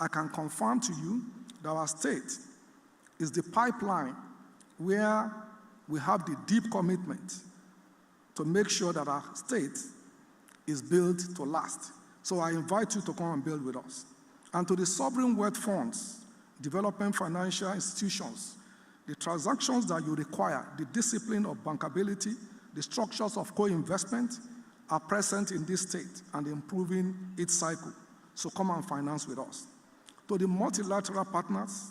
I can confirm to you that our state is the pipeline where we have the deep commitment to make sure that our state is built to last. So I invite you to come and build with us. And to the sovereign wealth funds, development financial institutions, the transactions that you require, the discipline of bankability, the structures of co-investment are present in this state and improving its cycle. So come and finance with us. To the multilateral partners,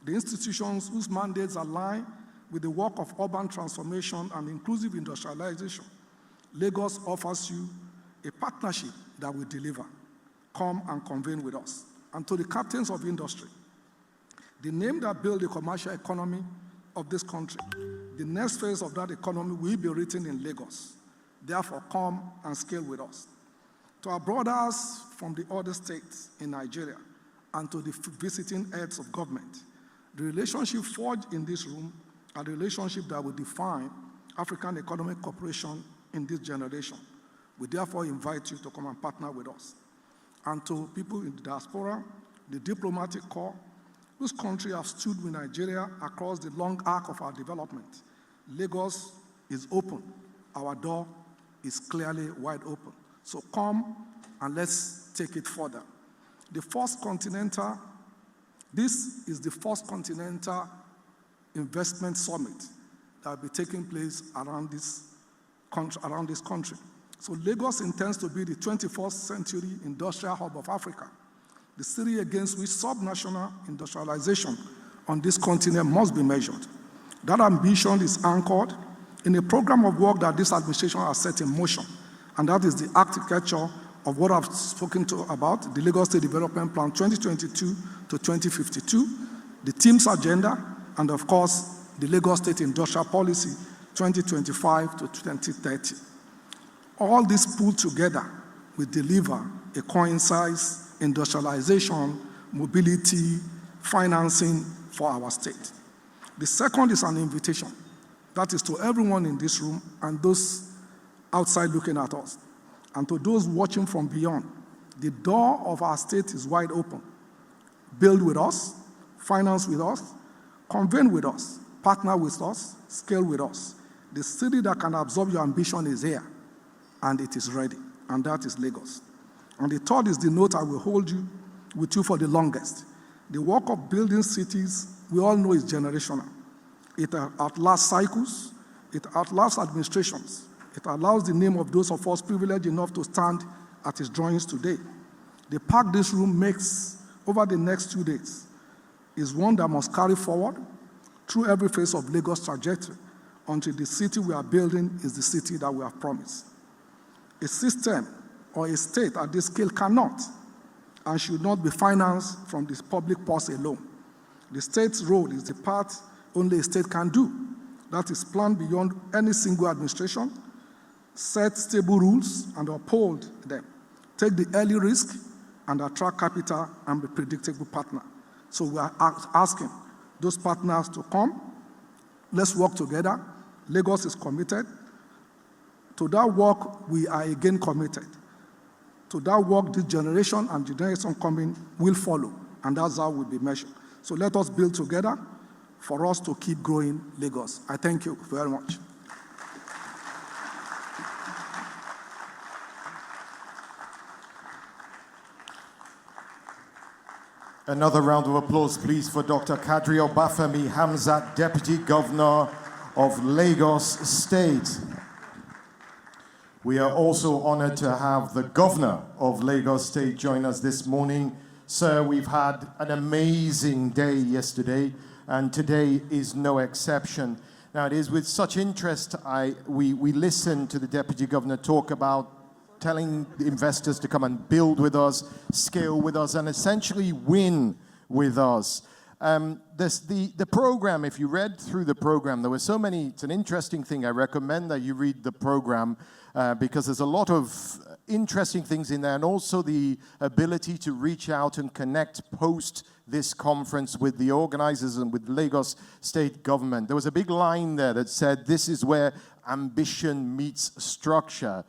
the institutions whose mandates align with the work of urban transformation and inclusive industrialization, Lagos offers you a partnership that will deliver. Come and convene with us. And to the captains of industry, the name that built the commercial economy of this country, the next phase of that economy will be written in Lagos. Therefore, come and scale with us. To our brothers from the other states in Nigeria and to the visiting heads of government, the relationship forged in this room are the relationship that will define African Economic Cooperation in this generation. We therefore invite you to come and partner with us. And to people in the diaspora, the diplomatic corps, whose country have stood with Nigeria across the long arc of our development, Lagos is open. Our door is clearly wide open. So come and let's take it further. This is the first continental investment summit that will be taking place around this country. So Lagos intends to be the 21st century industrial hub of Africa, the city against which subnational industrialization on this continent must be measured. That ambition is anchored in a program of work that this administration has set in motion, and that is the architecture of what I've spoken about, the Lagos State Development Plan 2022 to 2052, the team's agenda, and of course, the Lagos State Industrial Policy 2025 to 2030. All this pulled together will deliver a coincide industrialization, mobility, financing for our state. The second is an invitation. That is to everyone in this room and those outside looking at us. And to those watching from beyond, the door of our state is wide open. Build with us, finance with us, convene with us, partner with us, scale with us. The city that can absorb your ambition is here, and it is ready, and that is Lagos. And the third is the note I will hold you with you for the longest. The work of building cities, we all know is generational. It outlasts cycles, it outlasts administrations. It allows the name of those of us privileged enough to stand at his drawings today. The pact this room makes over the next 2 days is one that must carry forward through every phase of Lagos' trajectory until the city we are building is the city that we have promised. A system or a state at this scale cannot and should not be financed from this public purse alone. The state's role is the part only a state can do. That is planned beyond any single administration, set stable rules and uphold them, take the early risk and attract capital and be a predictable partner. So we are asking those partners to come. Let's work together. Lagos is committed. To that work, we are again committed. To that work, this generation and generation coming will follow, and that's how we'll be measured. So let us build together for us to keep growing Lagos. I thank you very much. Another round of applause, please, for Dr. Kadri Obafemi Hamzat, Deputy Governor of Lagos State. We are also honored to have the Governor of Lagos State join us this morning. Sir, we've had an amazing day yesterday, and today is no exception. Now, it is with such interest we listen to the Deputy Governor talk about telling the investors to come and build with us, scale with us, and essentially win with us. The program, if you read through the program, there were so many, it's an interesting thing. I recommend that you read the program because there's a lot of interesting things in there, and also the ability to reach out and connect post this conference with the organizers and with Lagos State government. There was a big line there that said, this is where ambition meets structure.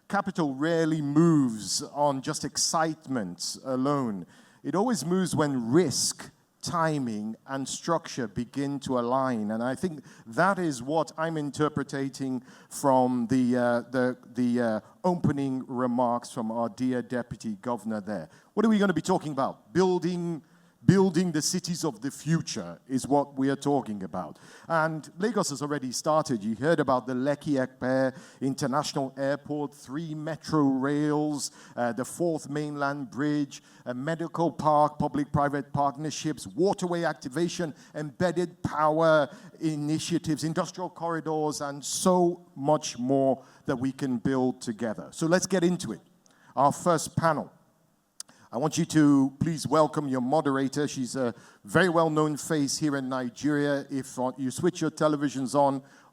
Capital rarely moves on just excitement alone. It always moves when risk, timing, and structure begin to align. And I think that is what I'm interpreting from the opening remarks from our dear Deputy Governor there. What are we going to be talking about? Building the cities of the future is what we are talking about. And Lagos has already started. You heard about the Lekki-Epe International Airport, 3 metro rails, the 4th mainland bridge, a medical park, public-private partnerships, waterway activation, embedded power initiatives, industrial corridors, and so much more that we can build together. So let's get into it. Our first panel. I want you to please welcome your moderator. She's a very well-known face here in Nigeria. If you switch your televisions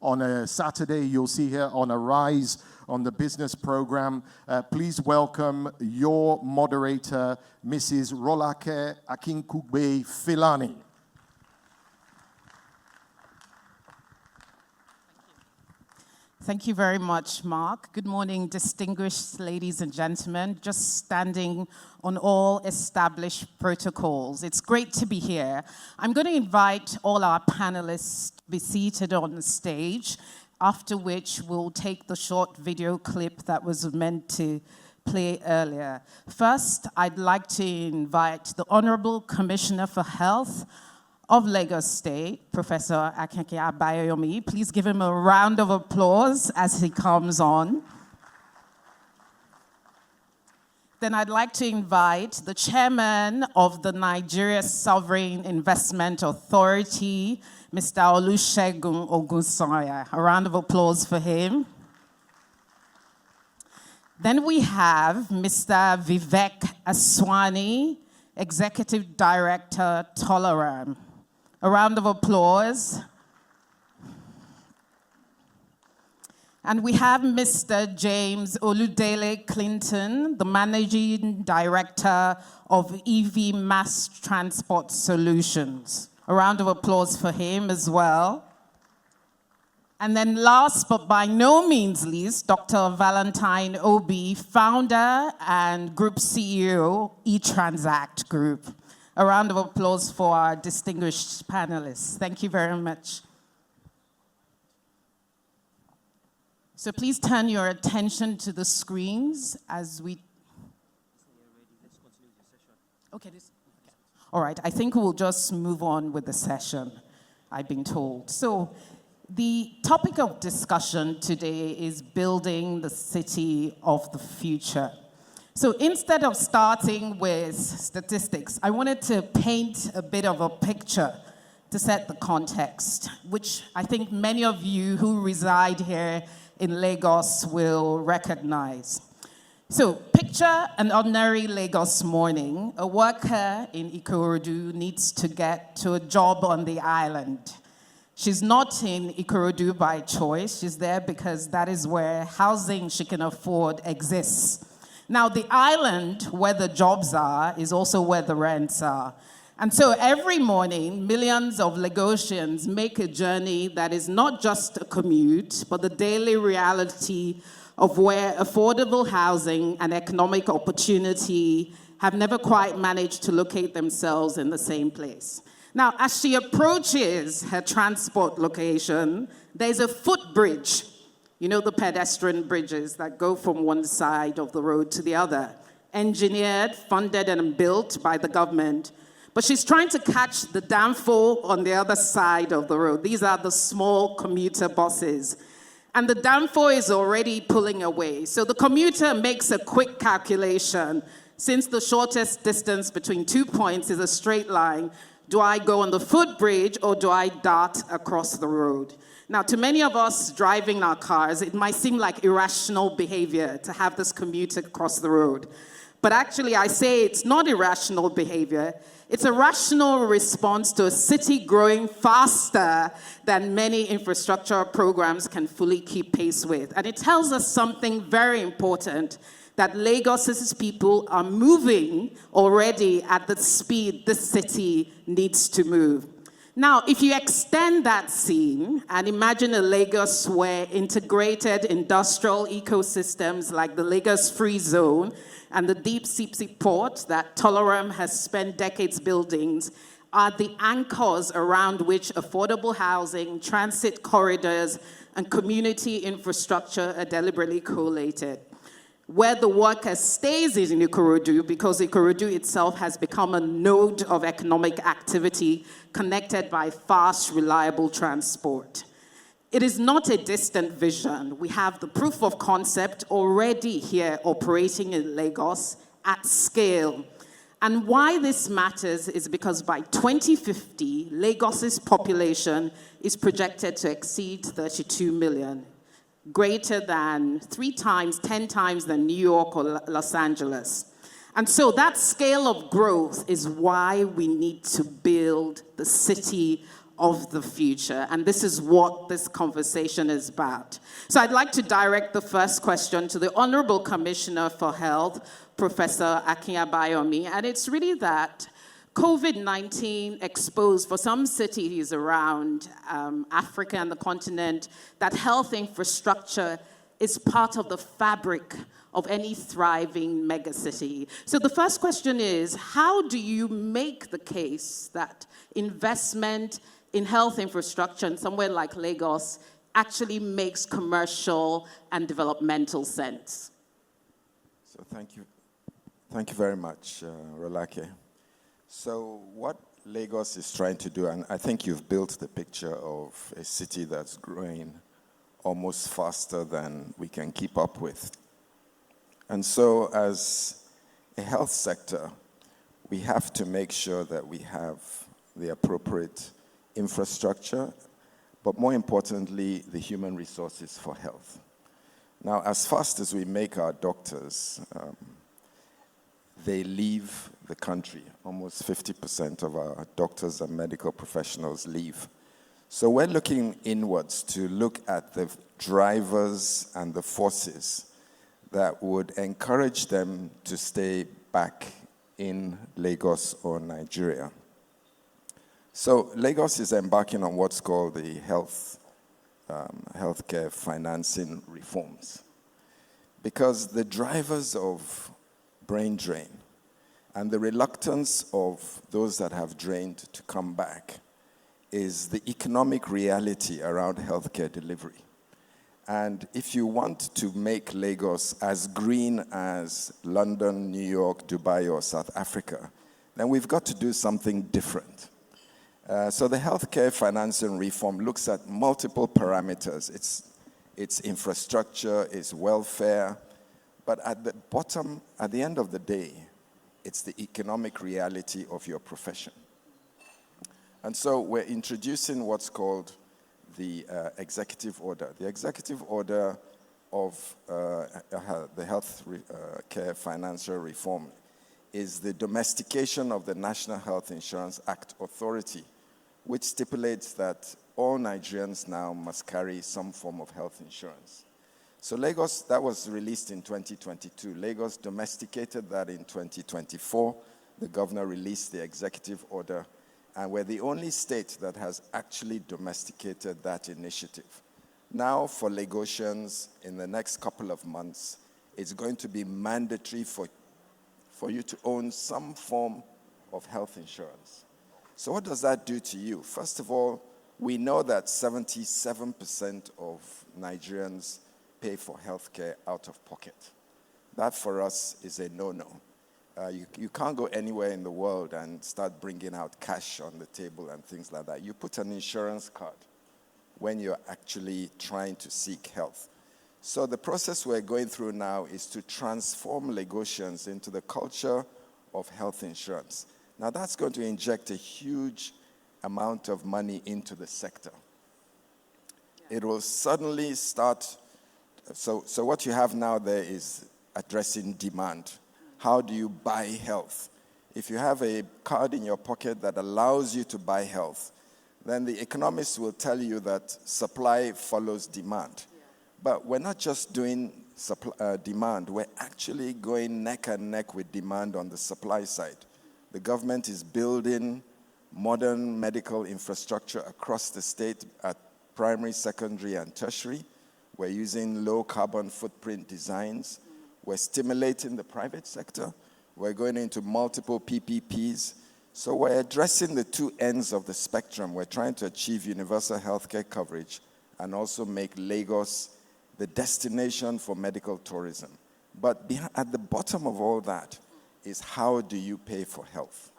on a Saturday, you'll see her on Arise on the business program. Please welcome your moderator, Mrs. Rolake Akinkugbe Filani. Thank you very much, Mark. Good morning, distinguished ladies and gentlemen. Just standing on all established protocols. It's great to be here. I'm going to invite all our panelists to be seated on the stage, after which we'll take the short video clip that was meant to play earlier. First, I'd like to invite the Honorable Commissioner for Health of Lagos State, Professor Akinke Abayomi. Please give him a round of applause as he comes on. Then I'd like to invite the chairman of the Nigeria Sovereign Investment Authority, Mr. Olusegun Ogunsanya. A round of applause for him. Then we have Mr. Vivek Aswani, Executive Director, Tolaram. A round of applause. And we have Mr. James Oludele Clinton, the Managing Director of EV Mass Transport Solutions. A round of applause for him as well. And then last but by no means least, Dr. Valentine Obi, founder and group CEO, eTransact Group. A round of applause for our distinguished panelists. Thank you very much. So please turn your attention to the screens as we... Okay, all right, I think we'll just move on with the session, I've been told. So the topic of discussion today is building the city of the future. So instead of starting with statistics, I wanted to paint a bit of a picture to set the context, which I think many of you who reside here in Lagos will recognize. So picture an ordinary Lagos morning. A worker in Ikorodu needs to get to a job on the island. She's not in Ikorodu by choice. She's there because that is where housing she can afford exists. Now, the island where the jobs are is also where the rents are. And so every morning, millions of Lagosians make a journey that is not just a commute, but the daily reality of where affordable housing and economic opportunity have never quite managed to locate themselves in the same place. Now, as she approaches her transport location, there's a footbridge. You know, the pedestrian bridges that go from one side of the road to the other, engineered, funded, and built by the government. But she's trying to catch the Danfo on the other side of the road. These are the small commuter buses. And the Danfo is already pulling away. So the commuter makes a quick calculation. Since the shortest distance between 2 points is a straight line, do I go on the footbridge or do I dart across the road? Now, to many of us driving our cars, it might seem like irrational behavior to have this commute across the road. But actually, I say it's not irrational behavior. It's a rational response to a city growing faster than many infrastructure programs can fully keep pace with. And it tells us something very important, that Lagos's people are moving already at the speed this city needs to move. Now, if you extend that scene and imagine a Lagos where integrated industrial ecosystems like the Lagos Free Zone and the deep sea port that Tolaram has spent decades building are the anchors around which affordable housing, transit corridors, and community infrastructure are deliberately collated. Where the worker stays is in Ikorodu because Ikorodu itself has become a node of economic activity connected by fast, reliable transport. It is not a distant vision. We have the proof of concept already here operating in Lagos at scale. And why this matters is because by 2050, Lagos's population is projected to exceed 32 million, greater than 3 times, 10 times than New York or Los Angeles. And so that scale of growth is why we need to build the city of the future. And this is what this conversation is about. So I'd like to direct the first question to the Honorable Commissioner for Health, Professor Akin Abayomi. And it's really that COVID-19 exposed for some cities around Africa and the continent that health infrastructure is part of the fabric of any thriving megacity. So the first question is, how do you make the case that investment in health infrastructure in somewhere like Lagos actually makes commercial and developmental sense? So thank you very much, Rolake. So what Lagos is trying to do, and I think you've built the picture of a city that's growing almost faster than we can keep up with. And so as a health sector, we have to make sure that we have the appropriate infrastructure, but more importantly, the human resources for health. Now, as fast as we make our doctors, they leave the country. Almost 50% of our doctors and medical professionals leave. So we're looking inwards to look at the drivers and the forces that would encourage them to stay back in Lagos or Nigeria. So Lagos is embarking on what's called the healthcare financing reforms, because the drivers of brain drain and the reluctance of those that have drained to come back is the economic reality around healthcare delivery. And if you want to make Lagos as green as London, New York, Dubai, or South Africa, then we've got to do something different. So the healthcare financing reform looks at multiple parameters. It's infrastructure, it's welfare, but at the bottom, at the end of the day, it's the economic reality of your profession. And so we're introducing what's called the executive order. The executive order of the health care financial reform is the domestication of the National Health Insurance Act Authority, which stipulates that all Nigerians now must carry some form of health insurance. So Lagos, that was released in 2022. Lagos domesticated that in 2024. The governor released the executive order, and we're the only state that has actually domesticated that initiative. Now, for Lagosians, in the next couple of months, it's going to be mandatory for you to own some form of health insurance. So what does that do to you? First of all, we know that 77% of Nigerians pay for healthcare out of pocket. That for us is a no-no. You can't go anywhere in the world and start bringing out cash on the table and things like that. You put an insurance card when you're actually trying to seek health. So the process we're going through now is to transform Lagosians into the culture of health insurance. Now that's going to inject a huge amount of money into the sector. It will suddenly start. So what you have now there is addressing demand. How do you buy health? If you have a card in your pocket that allows you to buy health, then the economists will tell you that supply follows demand. But we're not just doing demand, we're actually going neck and neck with demand on the supply side. The government is building modern medical infrastructure across the state at primary, secondary, and tertiary. We're using low carbon footprint designs. We're stimulating the private sector. We're going into multiple PPPs. So we're addressing the two ends of the spectrum. We're trying to achieve universal healthcare coverage and also make Lagos the destination for medical tourism. But at the bottom of all that is, how do you pay for health?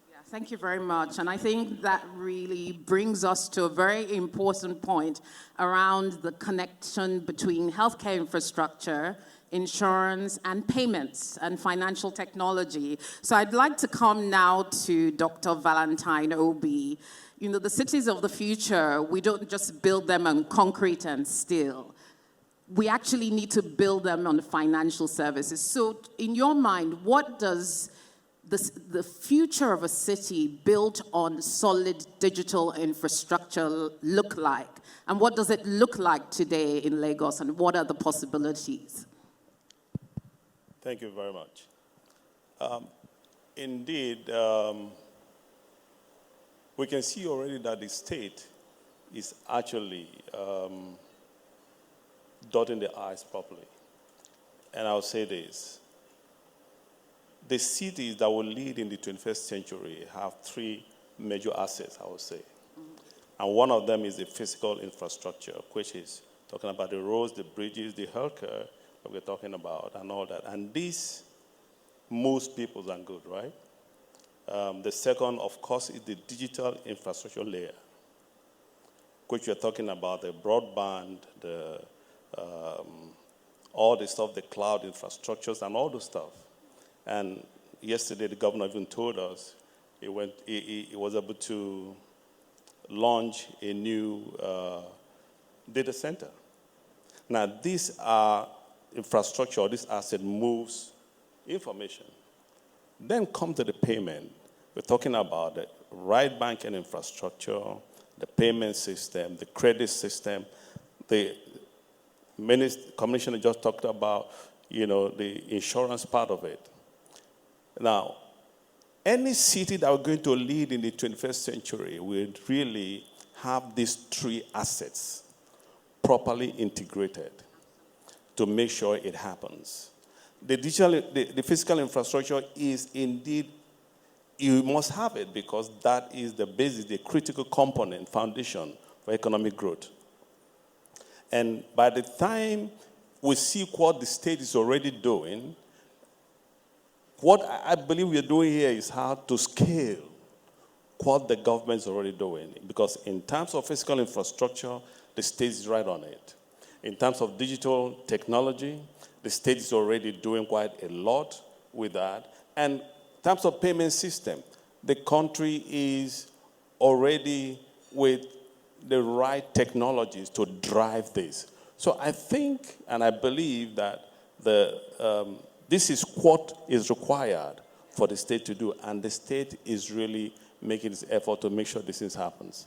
Yeah, thank you very much. And I think that really brings us to a very important point around the connection between healthcare infrastructure, insurance, and payments and financial technology. So I'd like to come now to Dr. Valentine Obi. You know, the cities of the future, we don't just build them on concrete and steel. We actually need to build them on the financial services. So in your mind, what does the future of a city built on solid digital infrastructure look like? And what does it look like today in Lagos, and what are the possibilities? Thank you very much. Indeed, we can see already that the state is actually dotting the I's properly. And I'll say this. The cities that will lead in the 21st century have three major assets, I would say. And one of them is the physical infrastructure, which is talking about the roads, the bridges, the healthcare that we're talking about, and all that. And this moves people and good, right? The second, of course, is the digital infrastructure layer, which we're talking about, the broadband, all the stuff, the cloud infrastructures, and all the stuff. And yesterday, the governor even told us he was able to launch a new data center. Now, these are infrastructure, this asset moves information. Then come to the payment. We're talking about the right banking infrastructure, the payment system, the credit system. The commissioner just talked about, the insurance part of it. Now, any city that we're going to lead in the 21st century will really have these three assets properly integrated to make sure it happens. The physical infrastructure is indeed, you must have it, because that is the basis, the critical component, foundation for economic growth. And by the time we see what the state is already doing, what I believe we're doing here is how to scale what the government is already doing. Because in terms of physical infrastructure, the state is right on it. In terms of digital technology, the state is already doing quite a lot with that. And in terms of payment system, the country is already with the right technologies to drive this. So I think and I believe that this is what is required for the state to do, and the state is really making its effort to make sure this thing happens.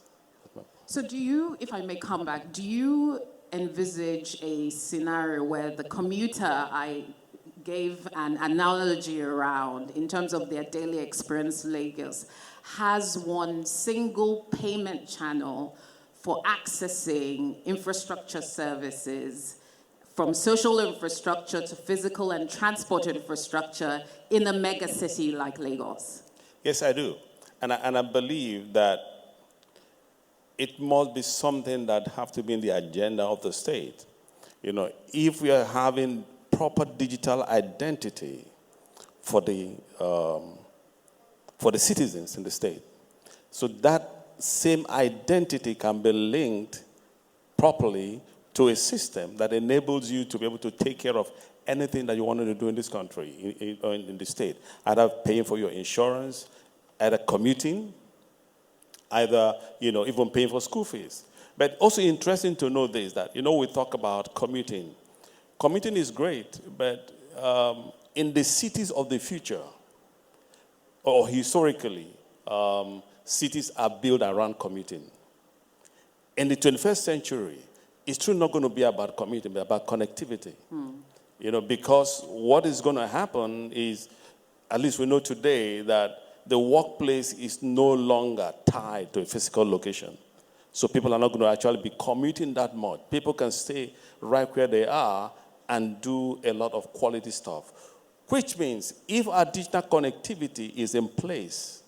So do you, if I may come back, do you envisage a scenario where the commuter I gave an analogy around in terms of their daily experience in Lagos has one single payment channel for accessing infrastructure services, from social infrastructure to physical and transport infrastructure in a mega city like Lagos? Yes, I do. And I believe that it must be something that have to be in the agenda of the state. If we are having proper digital identity for the citizens in the state, so that same identity can be linked properly to a system that enables you to be able to take care of anything that you wanted to do in this country, in the state, either paying for your insurance, either commuting, either, even paying for school fees. But also interesting to know this, that, we talk about commuting. Commuting is great, but in the cities of the future, or historically, cities are built around commuting. In the 21st century, it's truly not going to be about commuting, but about connectivity. Because what is going to happen is, at least we know today, that the workplace is no longer tied to a physical location. So people are not going to actually be commuting that much. People can stay right where they are and do a lot of quality stuff. Which means if our digital connectivity is in place,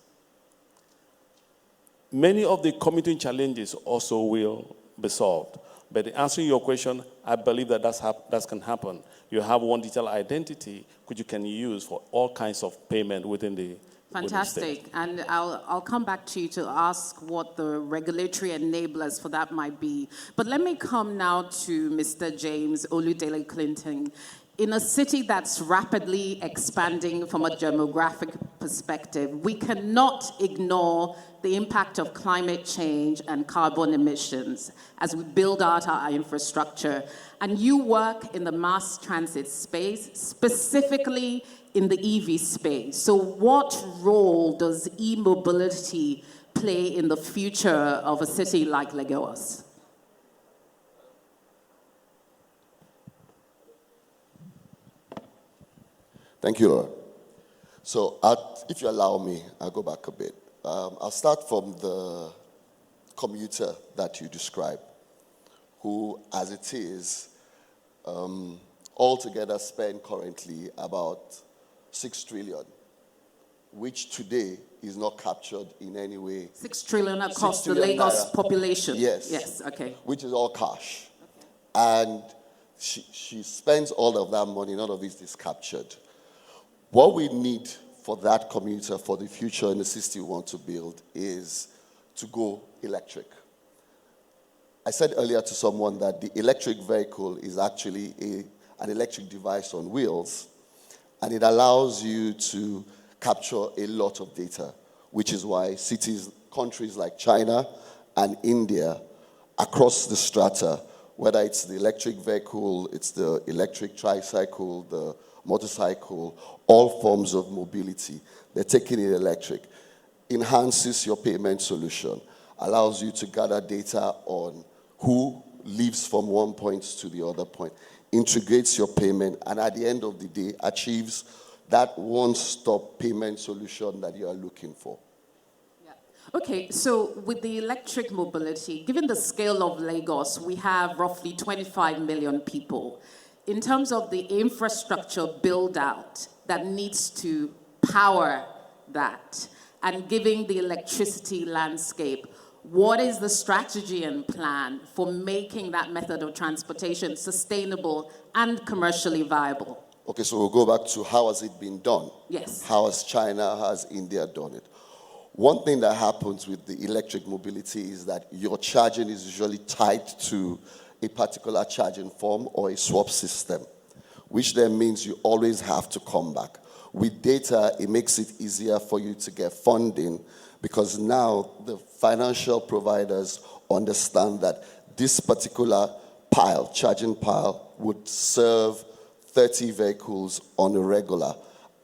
many of the commuting challenges also will be solved. But answering your question, I believe that that can happen. You have one digital identity which you can use for all kinds of payment within the state. Fantastic. And I'll come back to you to ask what the regulatory enablers for that might be. But let me come now to Mr. James Oludele Clinton. In a city that's rapidly expanding from a demographic perspective, we cannot ignore the impact of climate change and carbon emissions as we build out our infrastructure. And you work in the mass transit space, specifically in the EV space. So what role does e-mobility play in the future of a city like Lagos? Thank you, Lord. So, if you allow me, I'll go back a bit. I'll start from the commuter that you described, who, as it is, altogether spend currently about 6 trillion, which today is not captured in any way. 6 trillion across 6 the trillion Lagos naira. population? Yes. Yes, okay. Which is all cash. Okay. And she spends all of that money, none of it is captured. What we need for that commuter, for the future in the system we want to build, is to go electric. I said earlier to someone that the electric vehicle is actually an electric device on wheels, and it allows you to capture a lot of data, which is why countries like China and India, across the strata, whether it's the electric vehicle, it's the electric tricycle, the motorcycle, all forms of mobility, they're taking it electric. Enhances your payment solution, allows you to gather data on who lives from one point to the other point, integrates your payment, and at the end of the day, achieves that one-stop payment solution that you are looking for. Okay, so with the electric mobility, given the scale of Lagos, we have roughly 25 million people. In terms of the infrastructure build-out that needs to power that, and giving the electricity landscape, what is the strategy and plan for making that method of transportation sustainable and commercially viable? Okay, so we'll go back to how has it been done? Yes. How has China, how has India done it? One thing that happens with the electric mobility is that your charging is usually tied to a particular charging form or a swap system, which then means you always have to come back. With data, it makes it easier for you to get funding because now the financial providers understand that this particular charging pile, would serve 30 vehicles on a regular.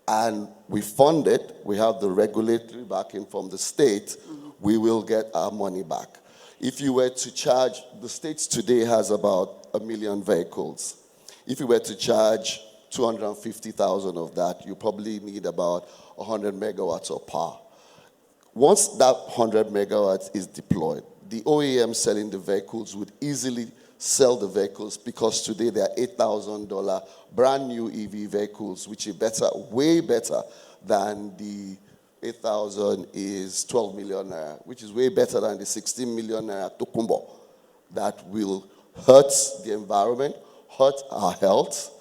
And we fund it, we have the regulatory backing from the state, we will get our money back. If you were to charge, the state today has about 1 million vehicles. If you were to charge 250,000 of that, you probably need about 100 megawatts of power. Once that 100 megawatts is deployed, the OEM selling the vehicles would easily sell the vehicles because today they are $8,000 brand new EV vehicles, which is better, way better than the 8,000 is 12 million naira, which is way better than the 16 million naira Tokumbo that will hurt the environment, hurt our health,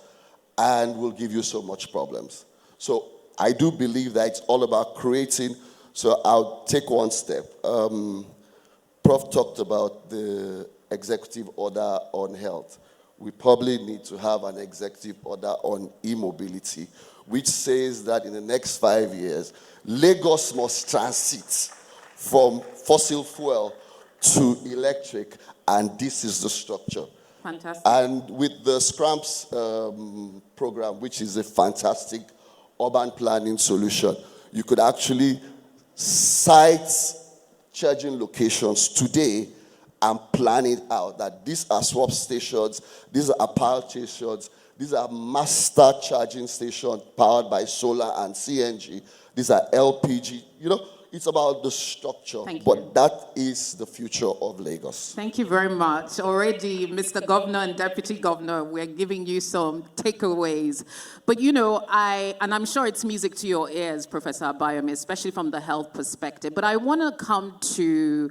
and will give you so much problems. So I do believe that it's all about creating. So I'll take one step. Prof talked about the executive order on health. We probably need to have an executive order on e-mobility, which says that in the next 5 years, Lagos must transit from fossil fuel to electric, and this is the structure. Fantastic. And with the SCRAMPS program, which is a fantastic urban planning solution, you could actually site charging locations today and plan it out that these are swap stations, these are power stations, these are master charging stations powered by solar and CNG, these are LPG. You know, it's about the structure. Thank but you. that is the future of Lagos. Thank you very much. Already, Mr. Governor and Deputy Governor, we're giving you some takeaways. But you know, and I'm sure it's music to your ears, Professor Abayomi, especially from the health perspective. But I want to come to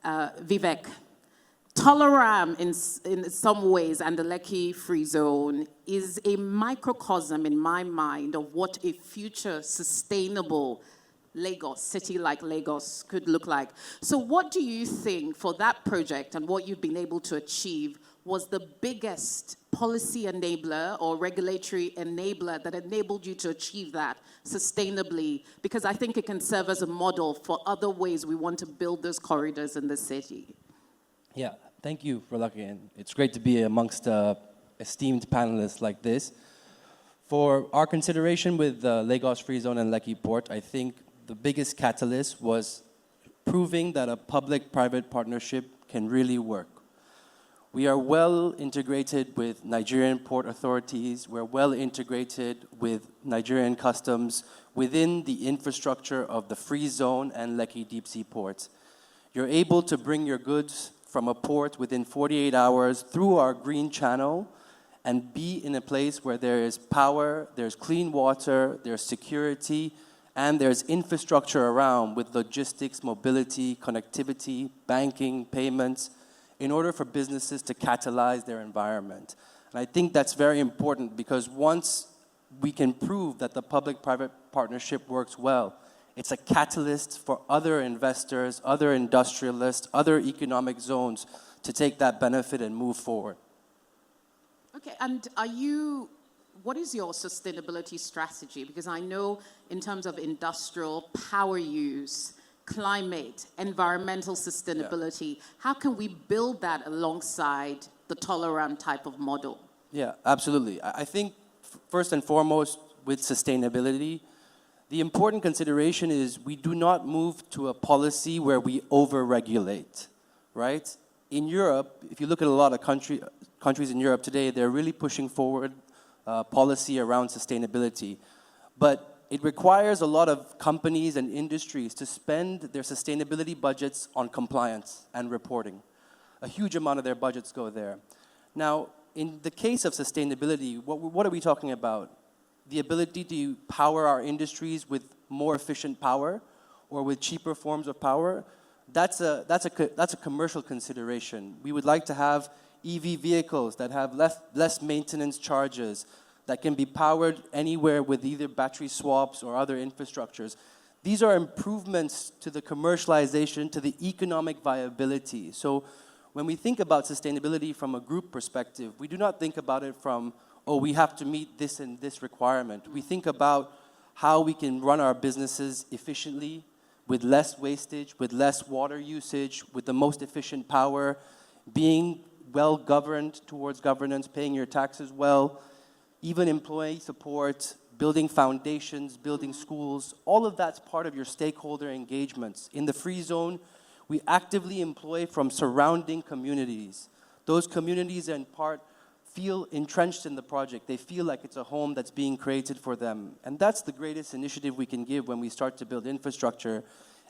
Vivek. Tolaram, in some ways, and the Lekki Free Zone is a microcosm, in my mind, of what a future sustainable Lagos, city like Lagos, could look like. So what do you think for that project and what you've been able to achieve was the biggest policy enabler or regulatory enabler that enabled you to achieve that sustainably? Because I think it can serve as a model for other ways we want to build those corridors in the city. Yeah, thank you for lucky, and it's great to be amongst esteemed panelists like this. For our consideration with the Lagos Free Zone and Lekki Port, I think the biggest catalyst was proving that a public-private partnership can really work. We are well integrated with Nigerian port authorities. We're well integrated with Nigerian customs within the infrastructure of the Free Zone and Lekki Deep Sea ports. You're able to bring your goods from a port within 48 hours through our green channel and be in a place where there is power, there's clean water, there's security, and there's infrastructure around with logistics, mobility, connectivity, banking, payments, in order for businesses to catalyze their environment. And I think that's very important because once we can prove that the public-private partnership works well, it's a catalyst for other investors, other industrialists, other economic zones to take that benefit and move forward. Okay, and what is your sustainability strategy? Because I know in terms of industrial power use, climate, environmental sustainability, how can we build that alongside the Tolaram type of model? Yeah, absolutely. I think first and foremost with sustainability, the important consideration is we do not move to a policy where we over-regulate, right? In Europe, if you look at a lot of countries in Europe today, they're really pushing forward policy around sustainability. But it requires a lot of companies and industries to spend their sustainability budgets on compliance and reporting. A huge amount of their budgets go there. Now, in the case of sustainability, what are we talking about? The ability to power our industries with more efficient power or with cheaper forms of power, that's a commercial consideration. We would like to have EV vehicles that have less maintenance charges, that can be powered anywhere with either battery swaps or other infrastructures. These are improvements to the commercialization, to the economic viability. So when we think about sustainability from a group perspective, we do not think about it from, oh, we have to meet this and this requirement. We think about how we can run our businesses efficiently, with less wastage, with less water usage, with the most efficient power, being well governed towards governance, paying your taxes well, even employee support, building foundations, building schools. All of that's part of your stakeholder engagements. In the Free Zone, we actively employ from surrounding communities. Those communities in part feel entrenched in the project. They feel like it's a home that's being created for them. And that's the greatest initiative we can give when we start to build infrastructure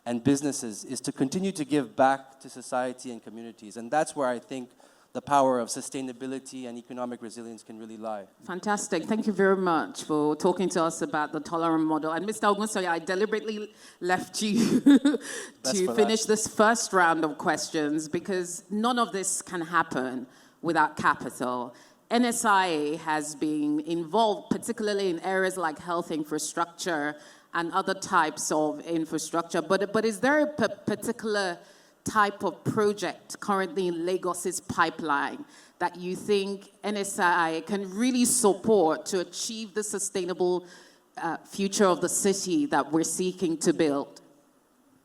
and businesses, is to continue to give back to society and communities. And that's where I think the power of sustainability and economic resilience can really lie. Fantastic. Thank you very much for talking to us about the Tolaram model. And Mr. Ogunsoya, I deliberately left you to finish this first round of questions because none of this can happen without capital. NSIA has been involved, particularly in areas like health infrastructure and other types of infrastructure. But is there a particular type of project currently in Lagos's pipeline that you think NSIA can really support to achieve the sustainable future of the city that we're seeking to build?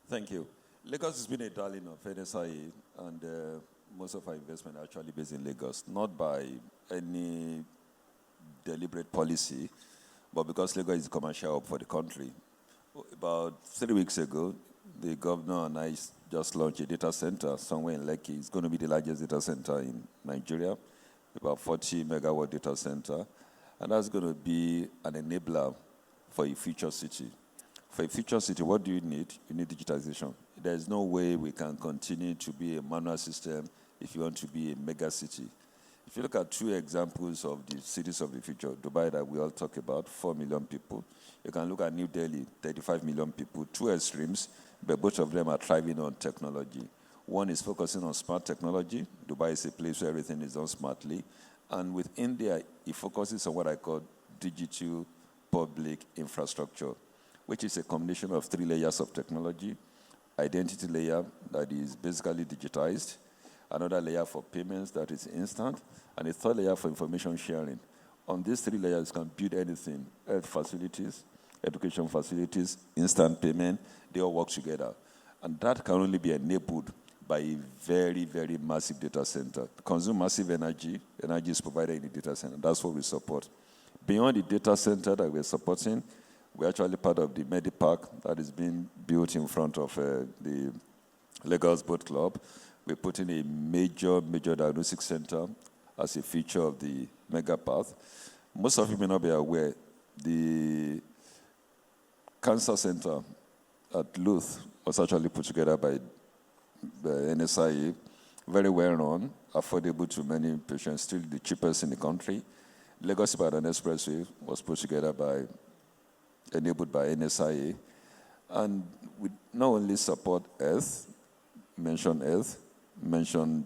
Thank you. Lagos has been a darling of NSIA, and most of our investment are actually based in Lagos, not by any deliberate policy, but because Lagos is a commercial hub for the country. About 3 weeks ago, the governor and I just launched a data center somewhere in Lekki. It's going to be the largest data center in Nigeria, about 40 megawatt data center. And that's going to be an enabler for a future city. For a future city, what do you need? You need digitization. There's no way we can continue to be a manual system if you want to be a mega city. If you look at two examples of the cities of the future, Dubai that we all talk about, 4 million people. You can look at New Delhi, 35 million people, two extremes, but both of them are thriving on technology. One is focusing on smart technology. Dubai is a place where everything is done smartly. And with India, it focuses on what I call digital public infrastructure, which is a combination of 3 layers of technology: identity layer that is basically digitized, another layer for payments that is instant, and a third layer for information sharing. On these 3 layers, you can build anything: health facilities, education facilities, instant payment. They all work together. And that can only be enabled by a very, very massive data center. Consume massive energy. Energy is provided in the data center. That's what we support. Beyond the data center that we're supporting, we're actually part of the Medipark that is being built in front of the Lagos Boat Club. We're putting a major diagnostic center as a feature of the mega path. Most of you may not be aware, the cancer center at Luth was actually put together by the NSIA, very well run, affordable to many patients, still the cheapest in the country. Lagos-Ibadan Expressway was put together enabled by NSIA. And we not only support mention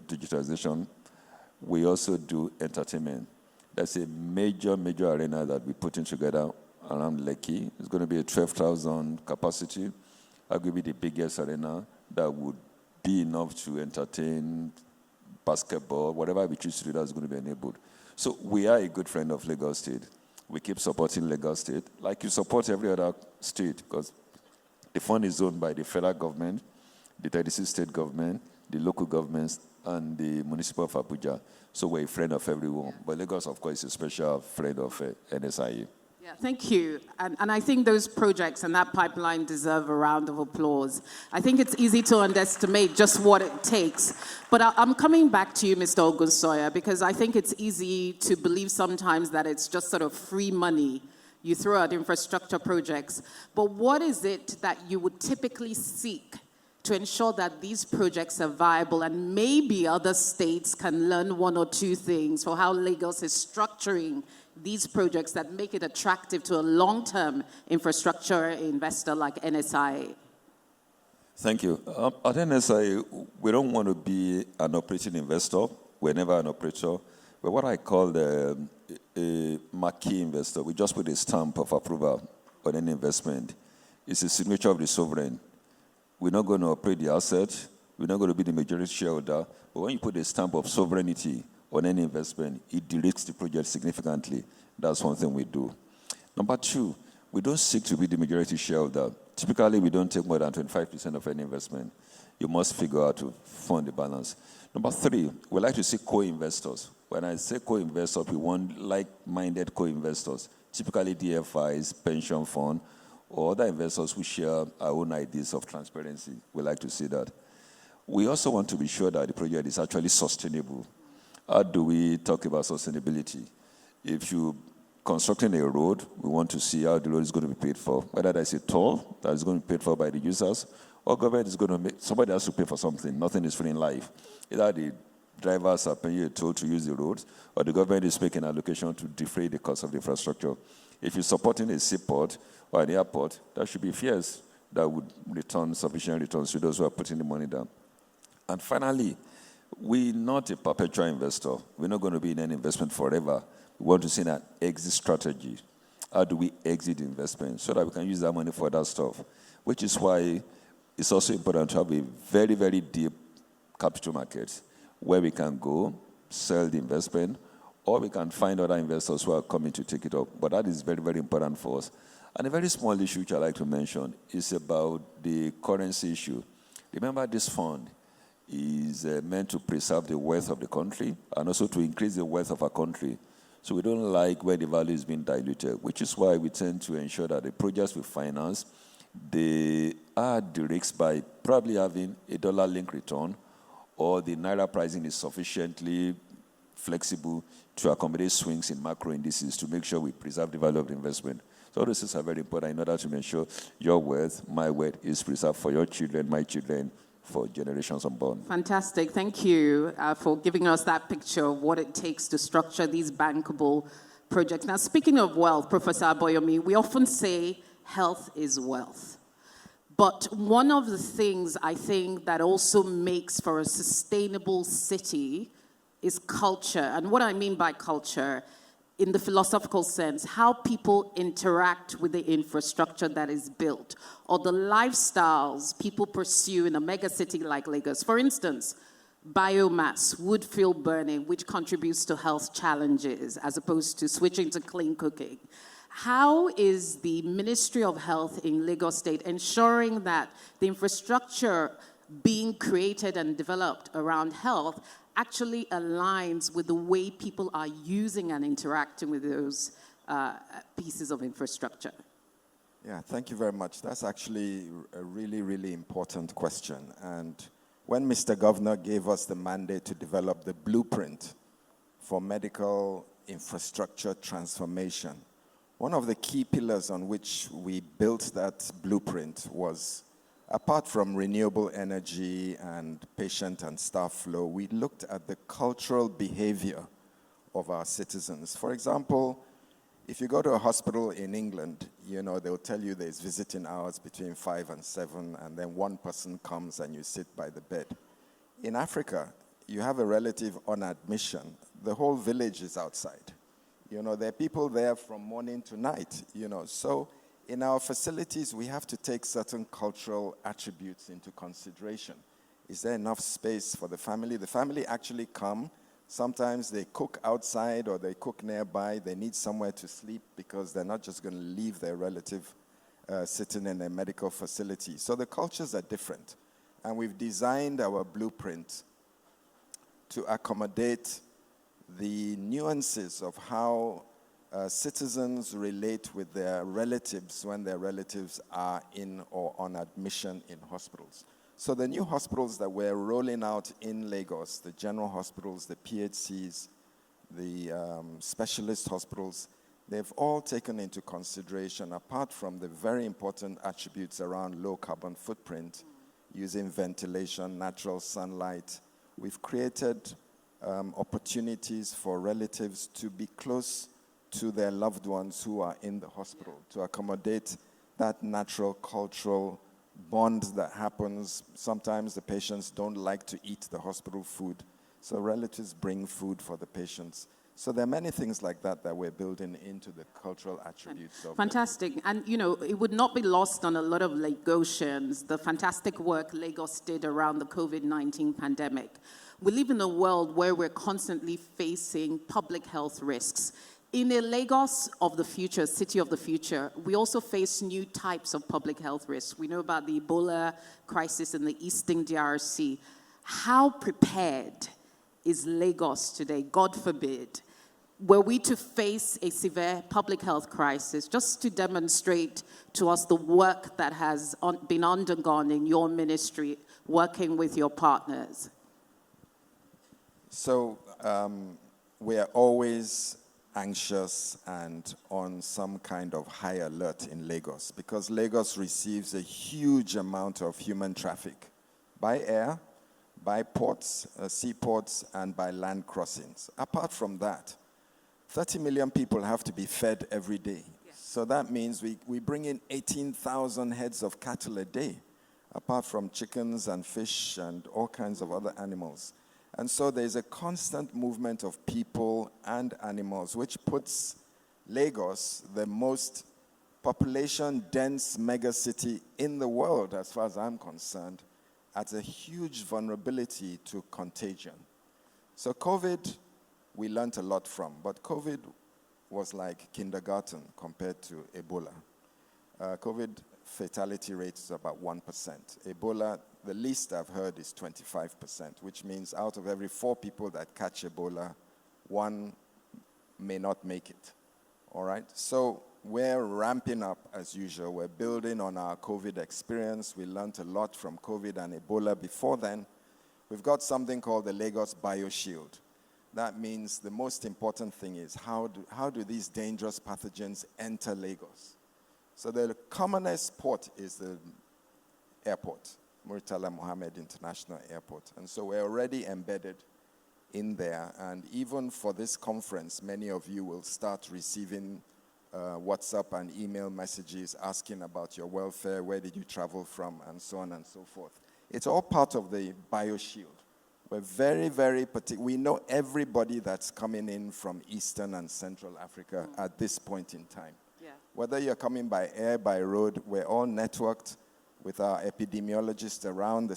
digitization, we also do entertainment. That's a major arena that we're putting together around Lekki. It's going to be a 12,000 capacity. Arguably the biggest arena that would be enough to entertain basketball, whatever we choose to do, that's going to be enabled. So we are a good friend of Lagos State. We keep supporting Lagos State, like you support every other state, because the fund is owned by the federal government, the 36 state government, the local governments, and the municipal of Abuja. So we're a friend of everyone. But Lagos, of course, is a special friend of NSIE. Yeah, thank you. And I think those projects and that pipeline deserve a round of applause. I think it's easy to underestimate just what it takes. But I'm coming back to you, Mr. Ogunsoya, because I think it's easy to believe sometimes that it's just sort of free money you throw at infrastructure projects. But what is it that you would typically seek to ensure that these projects are viable, and maybe other states can learn 1 or 2 things for how Lagos is structuring these projects that make it attractive to a long-term infrastructure investor like NSIA? Thank you. At NSIA, we don't want to be an operating investor. We're never an operator. We're what I call a marquee investor. We just put a stamp of approval on any investment. It's a signature of the sovereign. We're not going to operate the asset. We're not going to be the majority shareholder. But when you put a stamp of sovereignty on any investment, it de-risks the project significantly. That's one thing we do. Number 2, we don't seek to be the majority shareholder. Typically, we don't take more than 25% of any investment. You must figure out to fund the balance. Number 3, we like to see co-investors. When I say co-investors, we want like-minded co-investors, typically DFIs, pension fund, or other investors who share our own ideas of transparency. We like to see that. We also want to be sure that the project is actually sustainable. How do we talk about sustainability? If you're constructing a road, we want to see how the road is going to be paid for. Whether there's a toll that is going to be paid for by the users, or government is going to make, somebody has to pay for something. Nothing is free in life. Either the drivers are paying you a toll to use the roads, or the government is making an allocation to defray the cost of the infrastructure. If you're supporting a seaport or an airport, there should be fares that would return sufficient returns to those who are putting the money down. And finally, we're not a perpetual investor. We're not going to be in any investment forever. We want to see an exit strategy. How do we exit investment so that we can use that money for other stuff? Which is why it's also important to have a very, very deep capital market where we can go, sell the investment, or we can find other investors who are coming to take it up. But that is very, very important for us. And a very small issue which I like to mention is about the currency issue. Remember, this fund is meant to preserve the wealth of the country and also to increase the wealth of our country. So we don't like where the value is being diluted, which is why we tend to ensure that the projects we finance, they are de-risked by probably having a dollar-linked return, or the Naira pricing is sufficiently flexible to accommodate swings in macro indices to make sure we preserve the value of the investment. So all these things are very important in order to ensure your wealth, my wealth, is preserved for your children, my children, for generations unborn. Fantastic. Thank you for giving us that picture of what it takes to structure these bankable projects. Now, speaking of wealth, Professor Aboyomi, we often say health is wealth. But one of the things I think that also makes for a sustainable city is culture. And what I mean by culture, in the philosophical sense, how people interact with the infrastructure that is built, or the lifestyles people pursue in a megacity like Lagos. For instance, biomass, wood fuel burning, which contributes to health challenges as opposed to switching to clean cooking. How is the Ministry of Health in Lagos State ensuring that the infrastructure being created and developed around health actually aligns with the way people are using and interacting with those pieces of infrastructure? Yeah, thank you very much. That's actually a really, really important question. And when Mr. Governor gave us the mandate to develop the blueprint for medical infrastructure transformation, one of the key pillars on which we built that blueprint was, apart from renewable energy and patient and staff flow, we looked at the cultural behavior of our citizens. For example, if you go to a hospital in England, they'll tell you there's visiting hours between 5 and 7, and then one person comes and you sit by the bed. In Africa, you have a relative on admission, the whole village is outside. There are people there from morning to night, So in our facilities, we have to take certain cultural attributes into consideration. Is there enough space for the family? The family actually come. Sometimes they cook outside or they cook nearby. They need somewhere to sleep because they're not just going to leave their relative sitting in a medical facility. So the cultures are different. And we've designed our blueprint to accommodate the nuances of how citizens relate with their relatives when their relatives are in or on admission in hospitals. So the new hospitals that we're rolling out in Lagos, the general hospitals, the PHCs, the specialist hospitals, they've all taken into consideration, apart from the very important attributes around low carbon footprint, using ventilation, natural sunlight, we've created opportunities for relatives to be close to their loved ones who are in the hospital, to accommodate that natural cultural bond that happens. Sometimes the patients don't like to eat the hospital food, so relatives bring food for the patients. So there are many things like that that we're building into the cultural attributes of Fantastic. And, it would not be lost on a lot of Lagosians, the fantastic work Lagos did around the COVID-19 pandemic. We live in a world where we're constantly facing public health risks. In a Lagos of the future, city of the future, we also face new types of public health risks. We know about the Ebola crisis in the Eastern DRC. How prepared is Lagos today, God forbid, were we to face a severe public health crisis, just to demonstrate to us the work that has been undergone in your ministry, working with your partners? So we are always anxious and on some kind of high alert in Lagos because Lagos receives a huge amount of human traffic by air, by ports, seaports, and by land crossings. Apart from that, 30 million people have to be fed every day. Yes. So that means we bring in 18,000 heads of cattle a day, apart from chickens and fish and all kinds of other animals. And so there's a constant movement of people and animals, which puts Lagos, the most population-dense megacity in the world, as far as I'm concerned, at a huge vulnerability to contagion. So COVID, we learned a lot from, but COVID was like kindergarten compared to Ebola. COVID fatality rate is about 1%. Ebola, the least I've heard is 25%, which means out of every 4 people that catch Ebola, 1 may not make it. All right? So we're ramping up as usual. We're building on our COVID experience. We learned a lot from COVID and Ebola before then. We've got something called the Lagos BioShield. That means the most important thing is how do these dangerous pathogens enter Lagos? So the commonest port is the airport, Murtala Mohammed International Airport. And so we're already embedded in there. And even for this conference, many of you will start receiving WhatsApp and email messages asking about your welfare, where did you travel from, and so on and so forth. It's all part of the BioShield. We're very, very particular. We know everybody that's coming in from Eastern and Central Africa at this point in time. Yeah. Whether you're coming by air, by road, we're all networked with our epidemiologists around the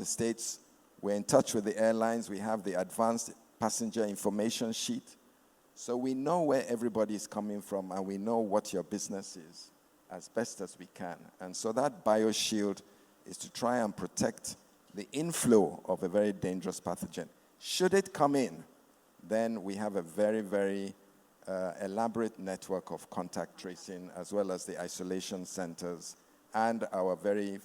states. We're in touch with the airlines. We have the advanced passenger information sheet. So we know where everybody is coming from, and we know what your business is as best as we can. And so that BioShield is to try and protect the inflow of a very dangerous pathogen. Should it come in, then we have a very, very elaborate network of contact tracing, as well as the isolation centers and our very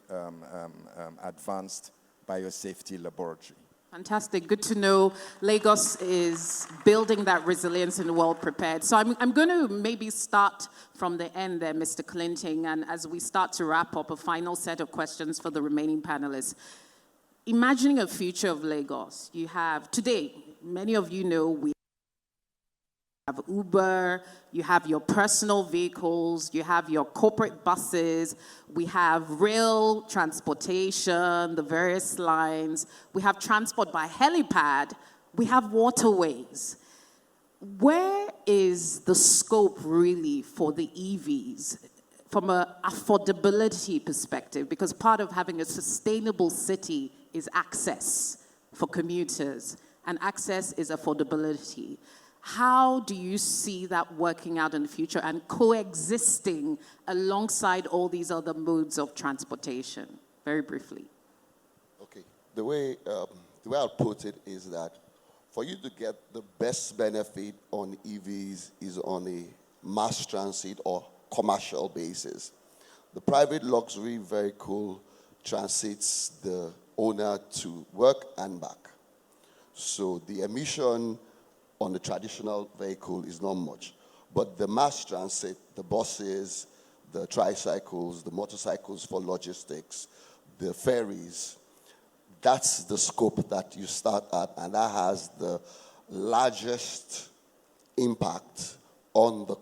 advanced biosafety laboratory. Fantastic. Good to know Lagos is building that resilience and well prepared. So I'm going to maybe start from the end there, Mr. Clinton, and as we start to wrap up, a final set of questions for the remaining panelists. Imagining a future of Lagos, you have, today, many of you know we have Uber, you have your personal vehicles, you have your corporate buses, we have rail transportation, the various lines, we have transport by helipad, we have waterways. Where is the scope really for the EVs from an affordability perspective? Because part of having a sustainable city is access for commuters, and access is affordability. How do you see that working out in the future and coexisting alongside all these other modes of transportation? Very briefly. Okay. The way I'll put it is that for you to get the best benefit on EVs is on a mass transit or commercial basis. The private luxury vehicle transits the owner to work and back. So the emission on the traditional vehicle is not much. But the mass transit, the buses, the tricycles, the motorcycles for logistics, the ferries, that's the scope that you start at, and that has the largest impact on the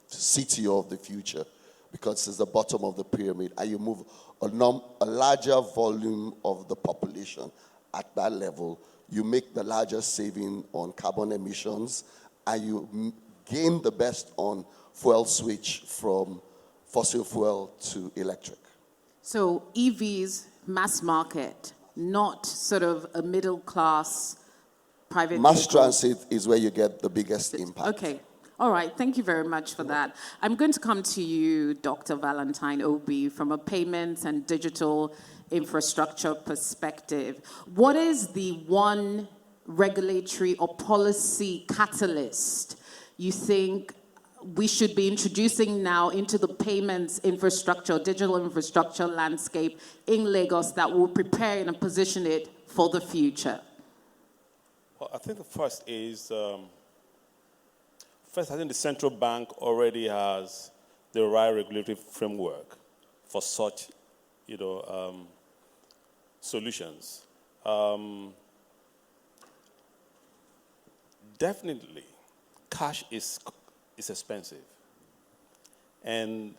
city of the future, because it's the bottom of the pyramid, and you move a larger volume of the population at that level. You make the largest saving on carbon emissions, and you gain the best on fuel switch from fossil fuel to electric. So EVs, mass market, not sort of a middle class private Mass vehicle. transit is where you get the biggest impact. Okay. All right. Thank you very much for that. I'm going to come to you, Dr. Valentine Obi, from a payments and digital infrastructure perspective. What is the one regulatory or policy catalyst you think we should be introducing now into the payments infrastructure, digital infrastructure landscape in Lagos that will prepare and position it for the future? Well, I think the first is, I think the central bank already has the right regulatory framework for such, solutions. Definitely, cash is expensive. And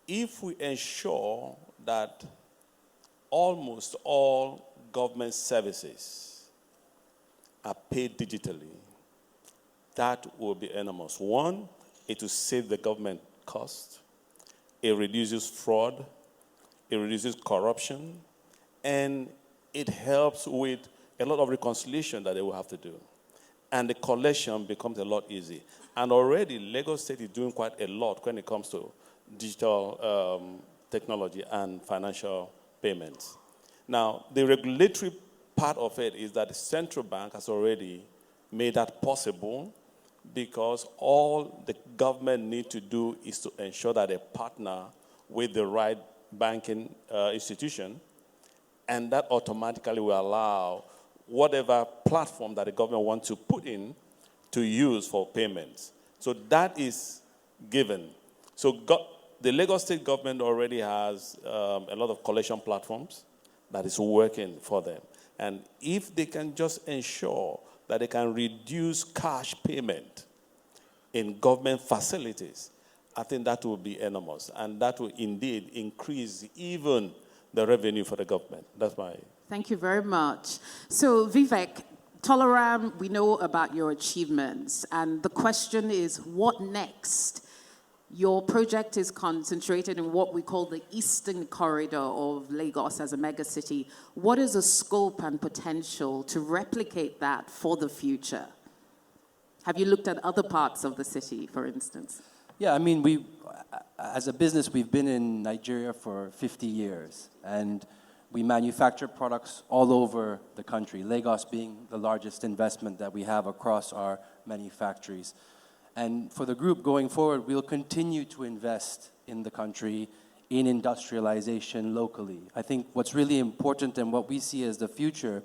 if we ensure that almost all government services are paid digitally, that will be enormous. One, it will save the government cost. It reduces fraud. It reduces corruption. And it helps with a lot of reconciliation that they will have to do. And the collection becomes a lot easier. And already, Lagos State is doing quite a lot when it comes to digital technology and financial payments. Now, the regulatory part of it is that the central bank has already made that possible, because all the government need to do is to ensure that they partner with the right banking institution, and that automatically will allow whatever platform that the government wants to put in to use for payments. So that is given. So the Lagos State government already has a lot of collection platforms that is working for them. And if they can just ensure that they can reduce cash payment in government facilities, I think that will be enormous. And that will indeed increase even the revenue for the government. That's my... Thank you very much. So, Vivek, Tolaram, we know about your achievements. And the question is, what next? Your project is concentrated in what we call the Eastern Corridor of Lagos as a megacity. What is the scope and potential to replicate that for the future? Have you looked at other parts of the city, for instance? Yeah, I mean, as a business, we've been in Nigeria for 50 years, and we manufacture products all over the country, Lagos being the largest investment that we have across our many factories. And for the group going forward, we'll continue to invest in the country, in industrialization locally. I think what's really important and what we see as the future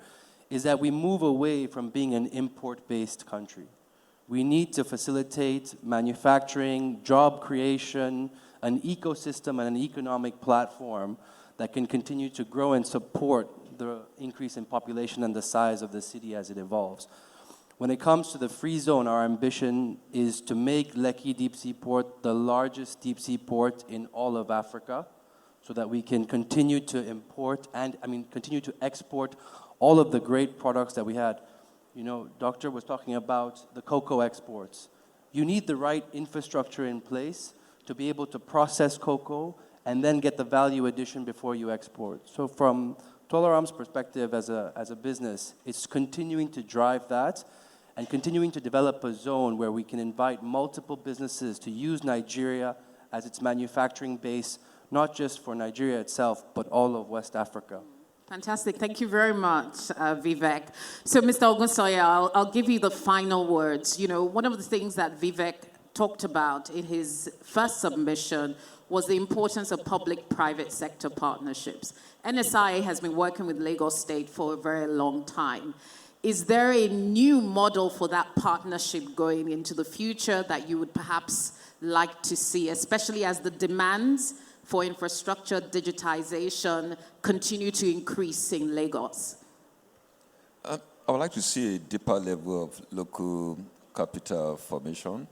is that we move away from being an import-based country. We need to facilitate manufacturing, job creation, an ecosystem and an economic platform that can continue to grow and support the increase in population and the size of the city as it evolves. When it comes to the free zone, our ambition is to make Lekki Deep Sea Port the largest deep sea port in all of Africa, so that we can continue to continue to export all of the great products that we had. You know, Doctor was talking about the cocoa exports. You need the right infrastructure in place to be able to process cocoa and then get the value addition before you export. So from Tolaram's perspective as a business, it's continuing to drive that and continuing to develop a zone where we can invite multiple businesses to use Nigeria as its manufacturing base, not just for Nigeria itself, but all of West Africa. Fantastic. Thank you very much, Vivek. So, Mr. Ogunsoya, I'll give you the final words. You know, one of the things that Vivek talked about in his first submission was the importance of public-private sector partnerships. NSI has been working with Lagos State for a very long time. Is there a new model for that partnership going into the future that you would perhaps like to see, especially as the demands for infrastructure digitization continue to increase in Lagos? I would like to see a deeper level of local capital formation.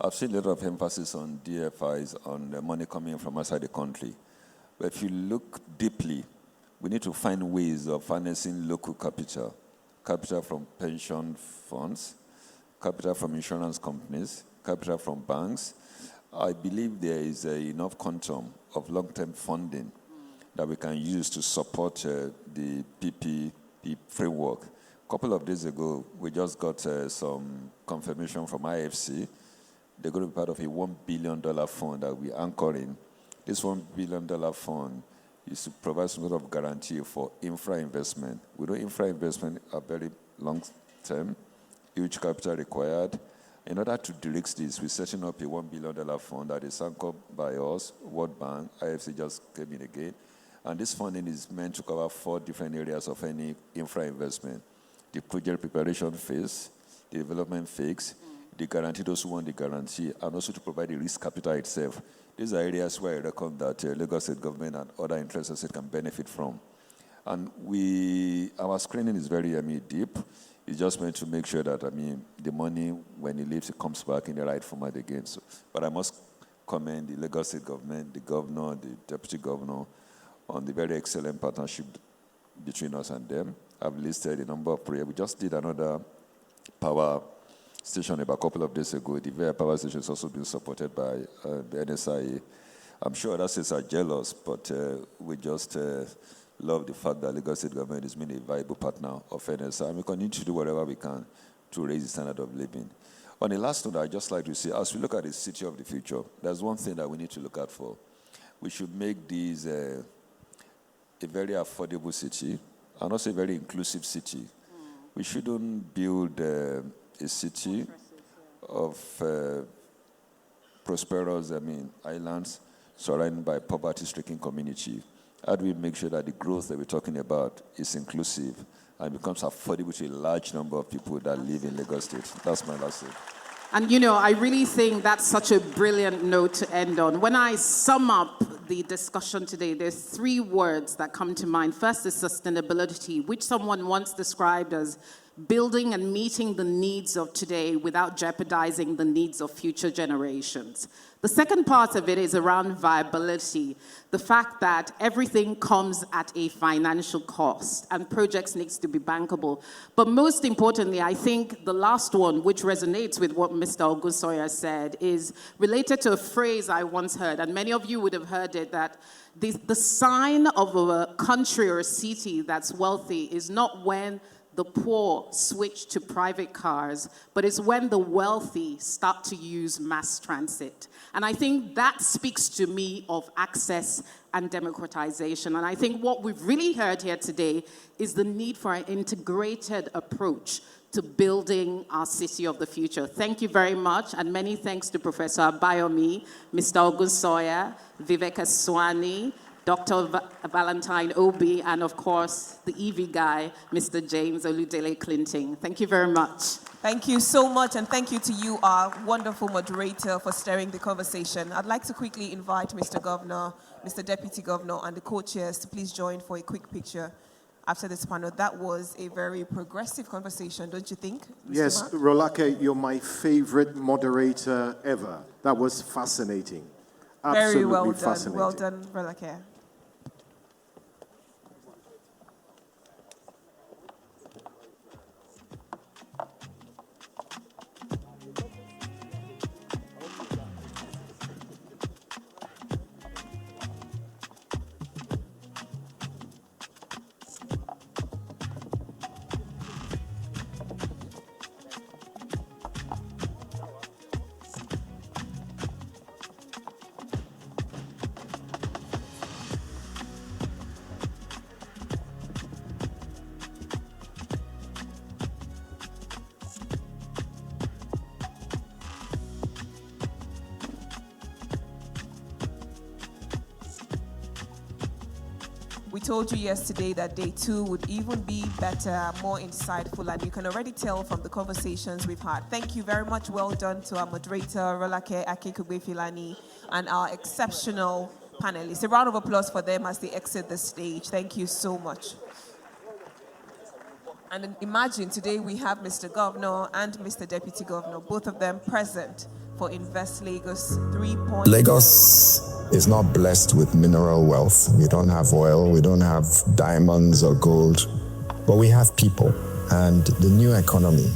I've seen a lot of emphasis on DFIs, on the money coming from outside the country. But if you look deeply, we need to find ways of financing local capital. Capital from pension funds, capital from insurance companies, capital from banks. I believe there is enough quantum of long-term funding that we can use to support the PPP framework. A couple of days ago, we just got some confirmation from IFC. They're going to be part of a $1 billion fund that we're anchoring. This $1 billion fund is to provide some sort of guarantee for infra investment. We know infra investment are very long-term, huge capital required. In order to de-risk this, we're setting up a $1 billion fund that is anchored by us, World Bank, IFC just came in again. And this funding is meant to cover 4 different areas of any infra investment. The project preparation phase, the development phase, the guarantee, those who want the guarantee, and also to provide the risk capital itself. These are areas where I reckon that Lagos State government and other interested can benefit from. And our screening is very deep. It's just meant to make sure that the money, when it leaves, it comes back in the right format again. So, but I must commend the Lagos State government, the governor, the deputy governor, on the very excellent partnership between us and them. I've listed a number of projects. We just did another power station about a couple of days ago. The Vera power station is also being supported by the NSIA. I'm sure other states are jealous, but we just love the fact that Lagos State government is being a viable partner of NSIA, and we continue to do whatever we can to raise the standard of living. On the last note, I'd just like to say, as we look at the city of the future, there's one thing that we need to look out for. We should make this a very affordable city, and also a very inclusive city. We shouldn't build a city of prosperous, islands surrounded by poverty-stricken community. How do we make sure that the growth that we're talking about is inclusive and becomes affordable to a large number of people that live in Lagos State? That's my last thing. And you know, I really think that's such a brilliant note to end on. When I sum up the discussion today, there's 3 words that come to mind. First is sustainability, which someone once described as building and meeting the needs of today without jeopardizing the needs of future generations. The second part of it is around viability, the fact that everything comes at a financial cost and projects needs to be bankable. But most importantly, I think the last one, which resonates with what Mr. Ogunsoya said, is related to a phrase I once heard, and many of you would have heard it, that the sign of a country or a city that's wealthy is not when the poor switch to private cars, but it's when the wealthy start to use mass transit. And I think that speaks to me of access and democratization. And I think what we've really heard here today is the need for an integrated approach to building our city of the future. Thank you very much, and many thanks to Professor Abayomi, Mr. Ogunsoya, Vivek Aswani, Dr. Valentine Obi, and of course, the EV guy, Mr. James Oludele Clinton. Thank you very much. Thank you so much, and thank you to you, our wonderful moderator, for steering the conversation. I'd like to quickly invite Mr. Governor, Mr. Deputy Governor, and the co-chairs to please join for a quick picture after this panel. That was a very progressive conversation, don't you think, Mr. Yes, Mark? Rolake, you're my favorite moderator ever. That was fascinating. Very well done. Fascinating. Well done, Rolake. We told you yesterday that day 2 would even be better, more insightful, and you can already tell from the conversations we've had. Thank you very much. Well done to our moderator, Rolake Akekugbe-Filani, and our exceptional panelists. A round of applause for them as they exit the stage. Thank you so much. And imagine today we have Mr. Governor and Mr. Deputy Governor, both of them present for Invest Lagos 3.0. Lagos is not blessed with mineral wealth. We don't have oil, we don't have diamonds or gold, but we have people. And the new economy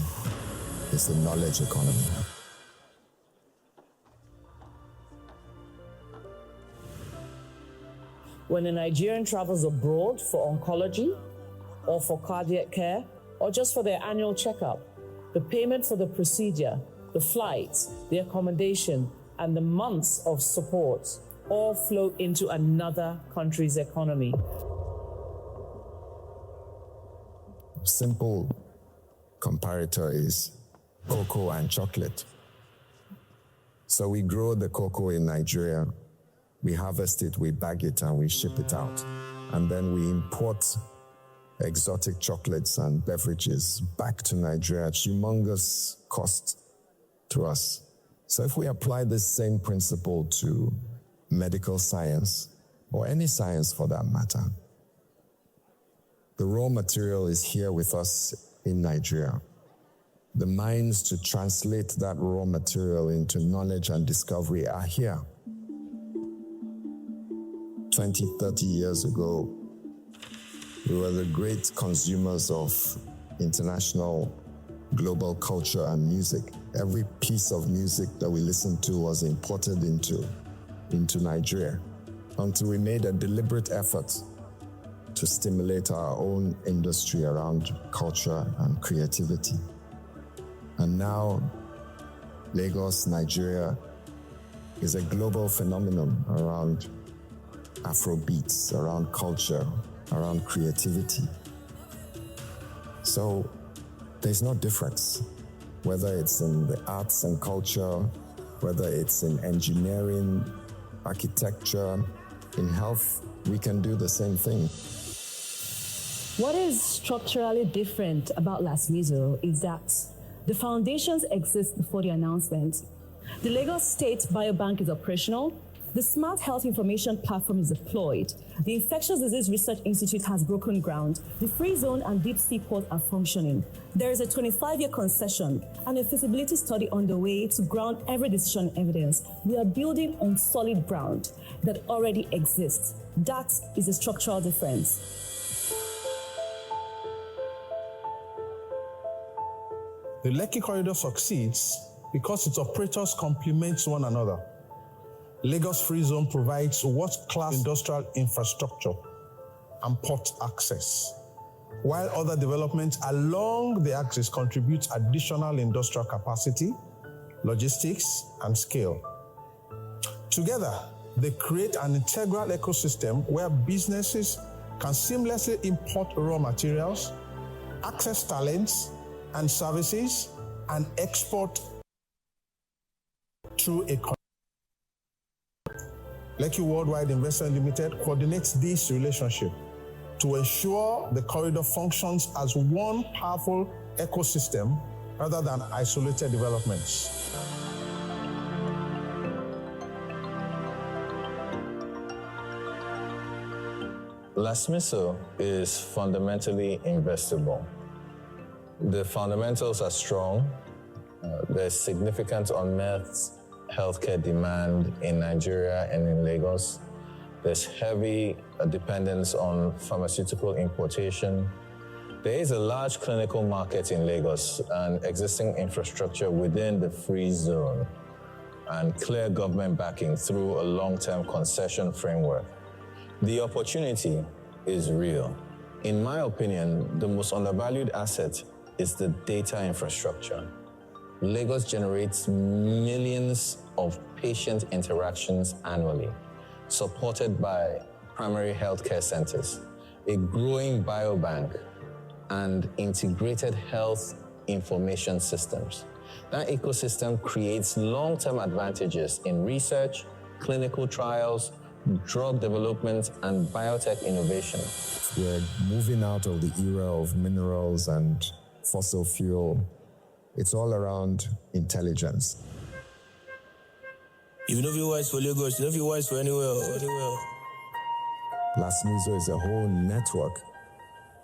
is the knowledge economy. When a Nigerian travels abroad for oncology or for cardiac care or just for their annual checkup, the payment for the procedure, the flights, the accommodation, and the months of support all flow into another country's economy. Simple comparator is cocoa and chocolate. So we grow the cocoa in Nigeria, we harvest it, we bag it, and we ship it out. And then we import exotic chocolates and beverages back to Nigeria at humongous cost to us. So if we apply this same principle to medical science, or any science for that matter, the raw material is here with us in Nigeria. The minds to translate that raw material into knowledge and discovery are here. 20, 30 years ago, we were the great consumers of international, global culture and music. Every piece of music that we listened to was imported into Nigeria, until we made a deliberate effort to stimulate our own industry around culture and creativity. And now, Lagos, Nigeria, is a global phenomenon around Afrobeats, around culture, around creativity. So there's no difference, whether it's in the arts and culture, whether it's in engineering, architecture, in health, we can do the same thing. What is structurally different about Las Mizo is that The foundations exist before the announcement. The Lagos State Biobank is operational. The Smart Health Information Platform is deployed. The Infectious Disease Research Institute has broken ground. The Free Zone and Deep Sea Port are functioning. There is a 25-year concession and a feasibility study underway to ground every decision in evidence. We are building on solid ground that already exists. That is a structural difference. The Lekki Corridor succeeds because its operators complement one another. Lagos Free Zone provides world-class industrial infrastructure and port access, while other developments along the axis contribute additional industrial capacity, logistics, and scale. Together, they create an integral ecosystem where businesses can seamlessly import raw materials, access talents and services, and export through a Lekki Worldwide Investment Limited coordinates this relationship to ensure the corridor functions as one powerful ecosystem rather than isolated developments. Lasmiso is fundamentally investable. The fundamentals are strong. There's significant unmet healthcare demand in Nigeria and in Lagos. There's heavy dependence on pharmaceutical importation. There is a large clinical market in Lagos and existing infrastructure within the free zone and clear government backing through a long-term concession framework. The opportunity is real. In my opinion, the most undervalued asset is the data infrastructure. Lagos generates millions of patient interactions annually, supported by primary healthcare centers, a growing biobank, and integrated health information systems. That ecosystem creates long-term advantages in research, clinical trials, drug development, and biotech innovation. We're moving out of the era of minerals and fossil fuel. It's all around intelligence. You know if you're wise for Lagos, you know if you're wise for anywhere. Lasmiso is a whole network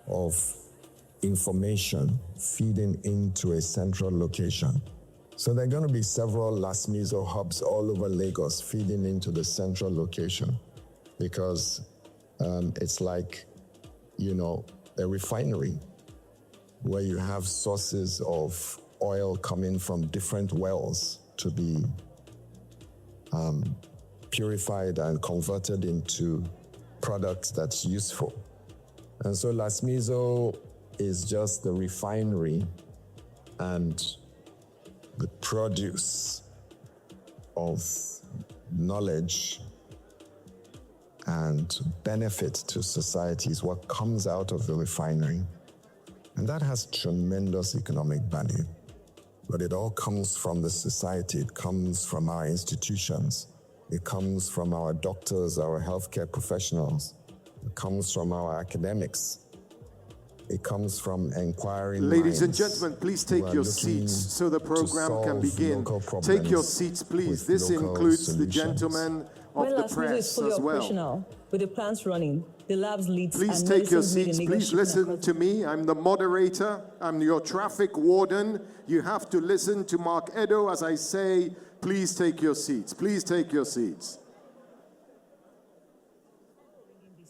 of information feeding into a central location. So there are going to be several Lasmiso hubs all over Lagos feeding into the central location because it's like, a refinery where you have sources of oil coming from different wells to be purified and converted into products that's useful. And so Lasmiso is just the refinery and the produce of knowledge and benefit to society is what comes out of the refinery. And that has tremendous economic value. But it all comes from the society. It comes from our institutions. It comes from our doctors, our healthcare professionals. It comes from our academics. It comes from inquiring Ladies and minds gentlemen, please take your seats so the program can begin. Take your seats, please. This includes the gentlemen of the press is fully as well. operational, with the plants running, the labs leads, Please and take your medicines made in seats. Lagos Please shipping listen across to me. I'm the moderator. I'm your traffic warden. You have to listen to Mark Edo as I say, please take your seats. Please take your seats.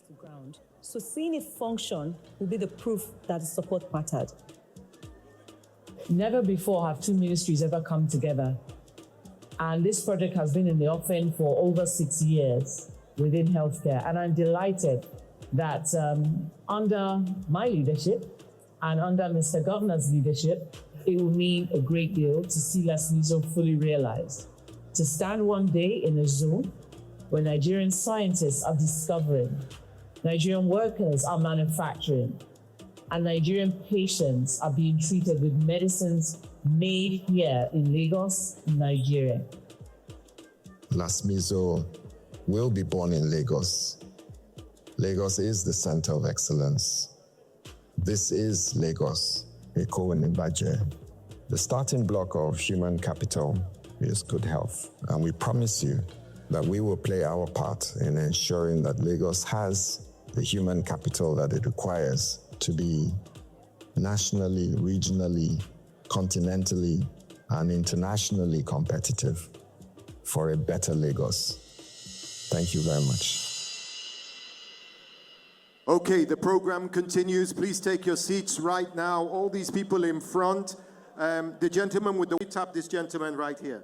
to ground. So seeing it function will be the proof that the support mattered. Never before have two ministries ever come together. And this project has been in the offing for over 6 years within healthcare. And I'm delighted that under my leadership and under Mr. Governor's leadership, it will mean a great deal to see Lasmiso fully realized. To stand one day in a zone where Nigerian scientists are discovering, Nigerian workers are manufacturing, and Nigerian patients are being treated with medicines made here in Lagos, Nigeria. Lasmiso will be born in Lagos. Lagos is the center of excellence. This is Lagos, Eko and Ibaje. The starting block of human capital is good health, and we promise you that we will play our part in ensuring that Lagos has the human capital that it requires to be nationally, regionally, continentally, and internationally competitive for a better Lagos. Thank you very much. Okay, the program continues. Please take your seats right now. All these people in front. The gentleman with the tap, this gentleman right here.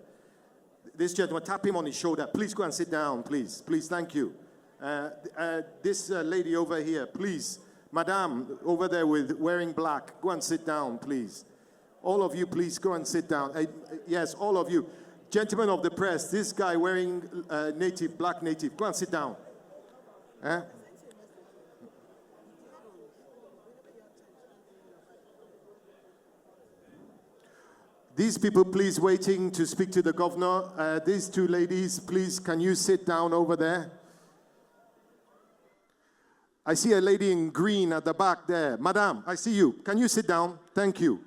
This gentleman, tap him on his shoulder. Please go and sit down, please. Please, thank you. This lady over here, please. Madame, over there wearing black, go and sit down, please. All of you, please go and sit down. Yes, all of you. Gentlemen of the press, this guy wearing black native, go and sit down. These people, please, waiting to speak to the governor. These two ladies, please, can you sit down over there? I see a lady in green at the back there. Madam, I see you. Can you sit down? Thank you.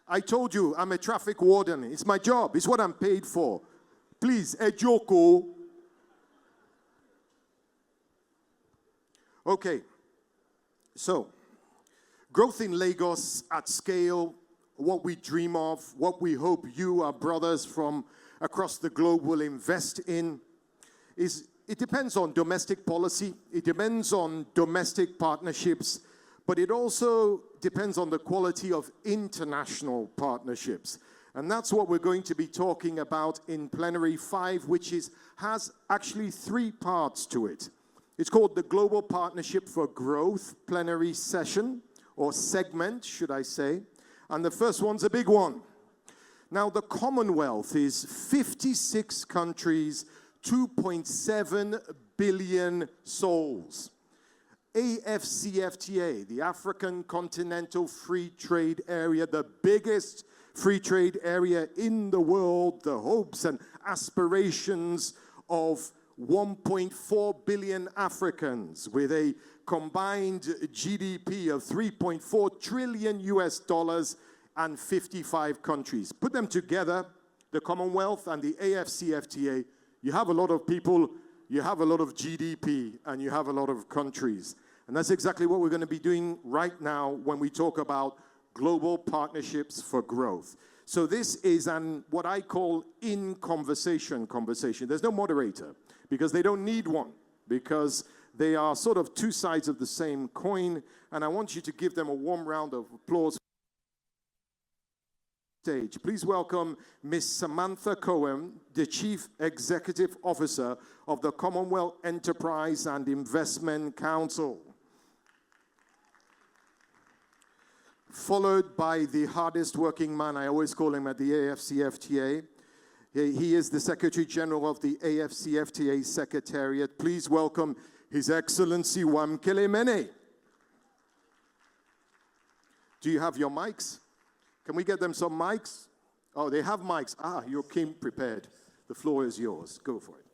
I told you I'm a traffic warden. It's my job. It's what I'm paid for. Please, Ejoko. Okay. So, growth in Lagos at scale, what we dream of, what we hope you, our brothers from across the globe, will invest in, it depends on domestic policy, it depends on domestic partnerships, but it also depends on the quality of international partnerships. And that's what we're going to be talking about in Plenary 5, which has actually 3 parts to it. It's called the Global Partnership for Growth Plenary Session, or segment, should I say. And the first one's a big one. Now, the Commonwealth is 56 countries, 2.7 billion souls. AFCFTA, the African Continental Free Trade Area, the biggest free trade area in the world, the hopes and aspirations of 1.4 billion Africans with a combined GDP of 3.4 trillion US dollars and 55 countries. Put them together, the Commonwealth and the AFCFTA, you have a lot of people, you have a lot of GDP, and you have a lot of countries. And that's exactly what we're going to be doing right now when we talk about global partnerships for growth. So this is what I call in-conversation conversation. There's no moderator, because they don't need one, because they are sort of 2 sides of the same coin, and I want you to give them a warm round of applause. Please welcome Ms. Samantha Cohen, the Chief Executive Officer of the Commonwealth Enterprise and Investment Council. Followed by the hardest working man, I always call him at the AFCFTA. He is the Secretary General of the AFCFTA Secretariat. Please welcome His Excellency Wamkele Mene. Do you have your mics? Can we get them some mics? Oh, they have mics. Ah, you came prepared. The floor is yours. Go for it.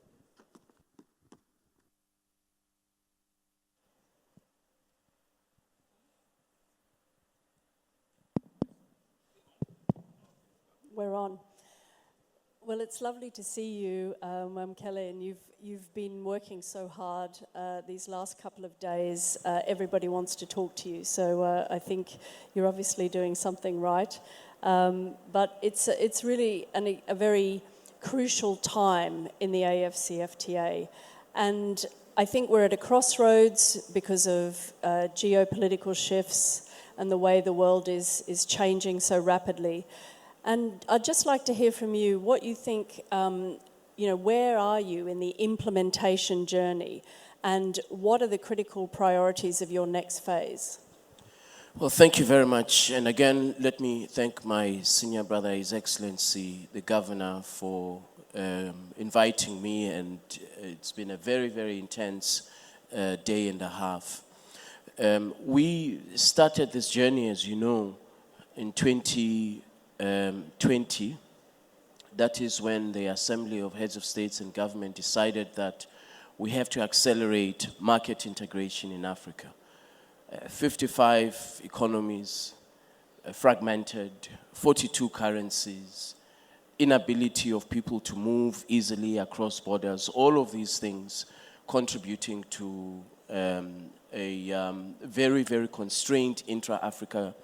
We're on. Well, it's lovely to see you, Wamkele, and you've been working so hard these last couple of days. Everybody wants to talk to you, so I think you're obviously doing something right. But it's really a very crucial time in the AFCFTA, and I think we're at a crossroads because of geopolitical shifts and the way the world is changing so rapidly. And I'd just like to hear from you what you think, where are you in the implementation journey, and what are the critical priorities of your next phase? Well, thank you very much. And again, let me thank my senior brother, His Excellency, the Governor, for inviting me, and it's been a very, very intense day and a half. We started this journey, as you know, in 2020. That is when the Assembly of Heads of States and Government decided that we have to accelerate market integration in Africa. 55 economies, fragmented, 42 currencies, inability of people to move easily across borders, all of these things contributing to a very, very constrained intra-Africa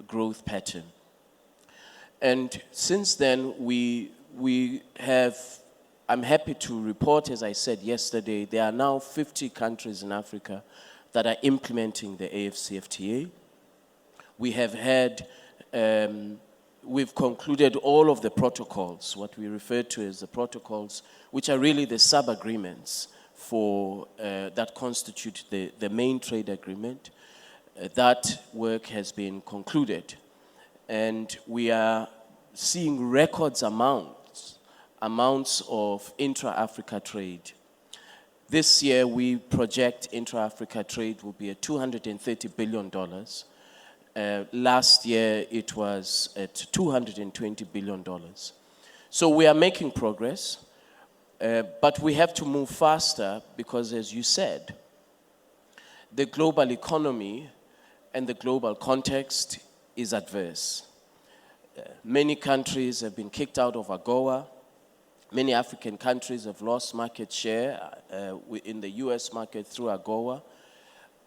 growth pattern. And since then, we have, I'm happy to report, as I said yesterday, there are now 50 countries in Africa that are implementing the AfCFTA. We have had, we've concluded all of the protocols, what we refer to as the protocols, which are really the sub-agreements for, that constitute the main trade agreement. That work has been concluded. And we are seeing records amounts of intra-Africa trade. This year, we project intra-Africa trade will be at $230 billion. Last year, it was at $220 billion. So we are making progress, but we have to move faster because, as you said, the global economy and the global context is adverse. Many countries have been kicked out of AGOA. Many African countries have lost market share in the US market through AGOA.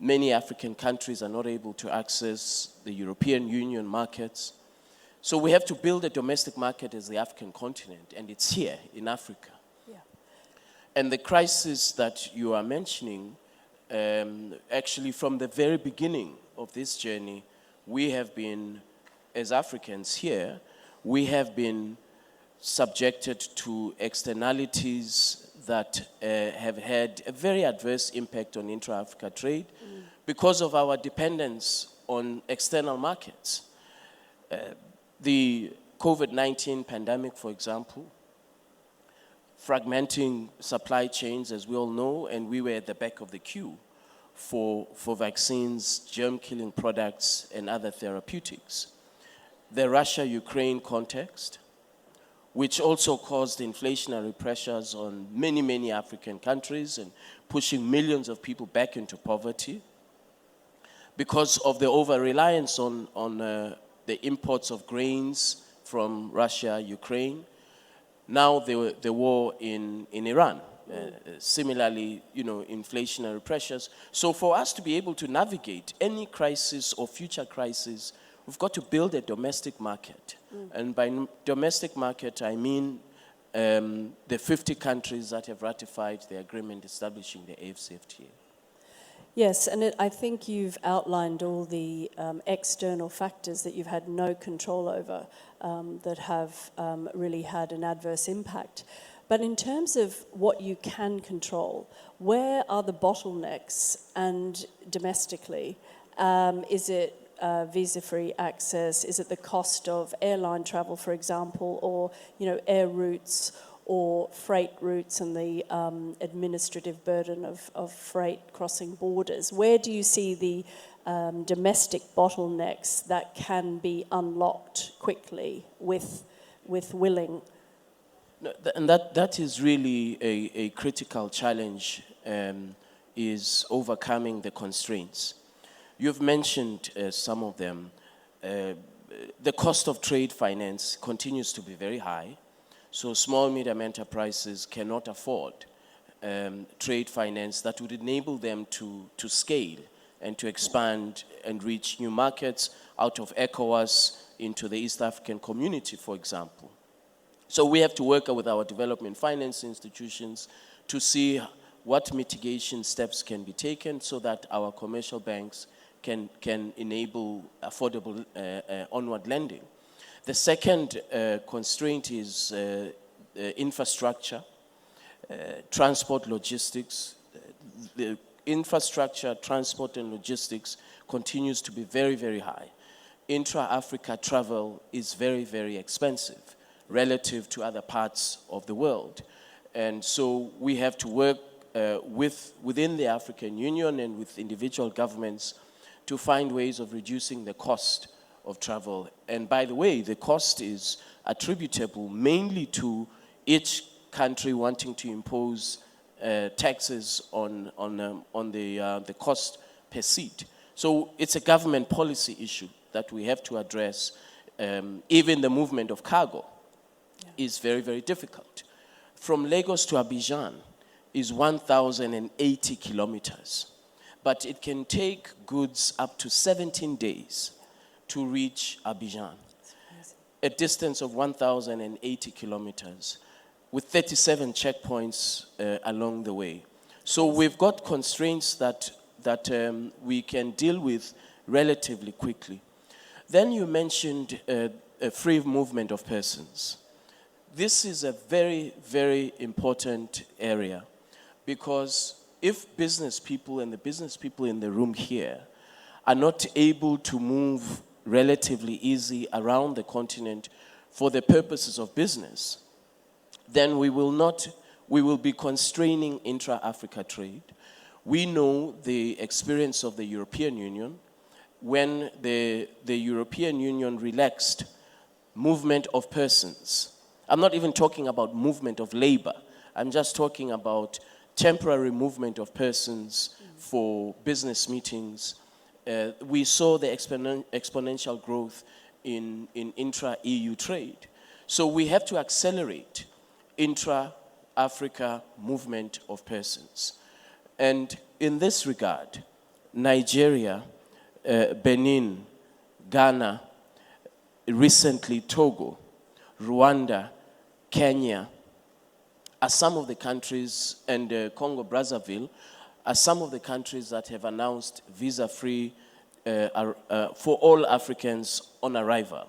Many African countries are not able to access the European Union markets. So we have to build a domestic market as the African continent, and it's here in Africa. Yeah. And the crisis that you are mentioning, actually from the very beginning of this journey, we have been, as Africans here, we have been subjected to externalities that have had a very adverse impact on intra-Africa trade because of our dependence on external markets. The COVID-19 pandemic, for example, fragmenting supply chains, as we all know, and we were at the back of the queue for vaccines, germ-killing products, and other therapeutics. The Russia-Ukraine context, which also caused inflationary pressures on many, many African countries and pushing millions of people back into poverty because of the over-reliance on the imports of grains from Russia, Ukraine. Now the war in Iran. Similarly, inflationary pressures. So for us to be able to navigate any crisis or future crisis, we've got to build a domestic market. And by domestic market, I mean the 50 countries that have ratified the agreement establishing the AfCFTA. Yes, and I think you've outlined all the external factors that you've had no control over that have really had an adverse impact. But in terms of what you can control, where are the bottlenecks? And domestically, is it visa-free access? Is it the cost of airline travel, for example, or air routes or freight routes and the administrative burden of freight crossing borders? Where do you see the domestic bottlenecks that can be unlocked quickly with willing? And that is really a critical challenge, is overcoming the constraints. You've mentioned some of them. The cost of trade finance continues to be very high. So small, medium enterprises cannot afford trade finance that would enable them to scale and to expand and reach new markets out of ECOWAS into the East African community, for example. So we have to work with our development finance institutions to see what mitigation steps can be taken so that our commercial banks can enable affordable onward lending. The second constraint is infrastructure, transport, logistics. The infrastructure, transport, and logistics continues to be very, very high. Intra-Africa travel is very, very expensive relative to other parts of the world. And so we have to work within the African Union and with individual governments to find ways of reducing the cost of travel. And by the way, the cost is attributable mainly to each country wanting to impose taxes on the cost per seat. So it's a government policy issue. that we have to address, even the movement of cargo is very, very difficult. From Lagos to Abidjan is 1,080 kilometers, but it can take goods up to 17 days to reach Abidjan, a distance of 1,080 kilometers with 37 checkpoints along the way. So we've got constraints that we can deal with relatively quickly. Then you mentioned a free movement of persons. This is a very, very important area, because if business people and the business people in the room here are not able to move relatively easy around the continent for the purposes of business, then we will be constraining intra-Africa trade. We know the experience of the European Union when the European Union relaxed movement of persons. I'm not even talking about movement of labor. I'm just talking about temporary movement of persons for business meetings. We saw the exponential growth in intra-EU trade. So we have to accelerate intra-Africa movement of persons. And in this regard, Nigeria, Benin, Ghana, recently Togo, Rwanda, Kenya are some of the countries, and Congo-Brazzaville are some of the countries that have announced visa-free for all Africans on arrival.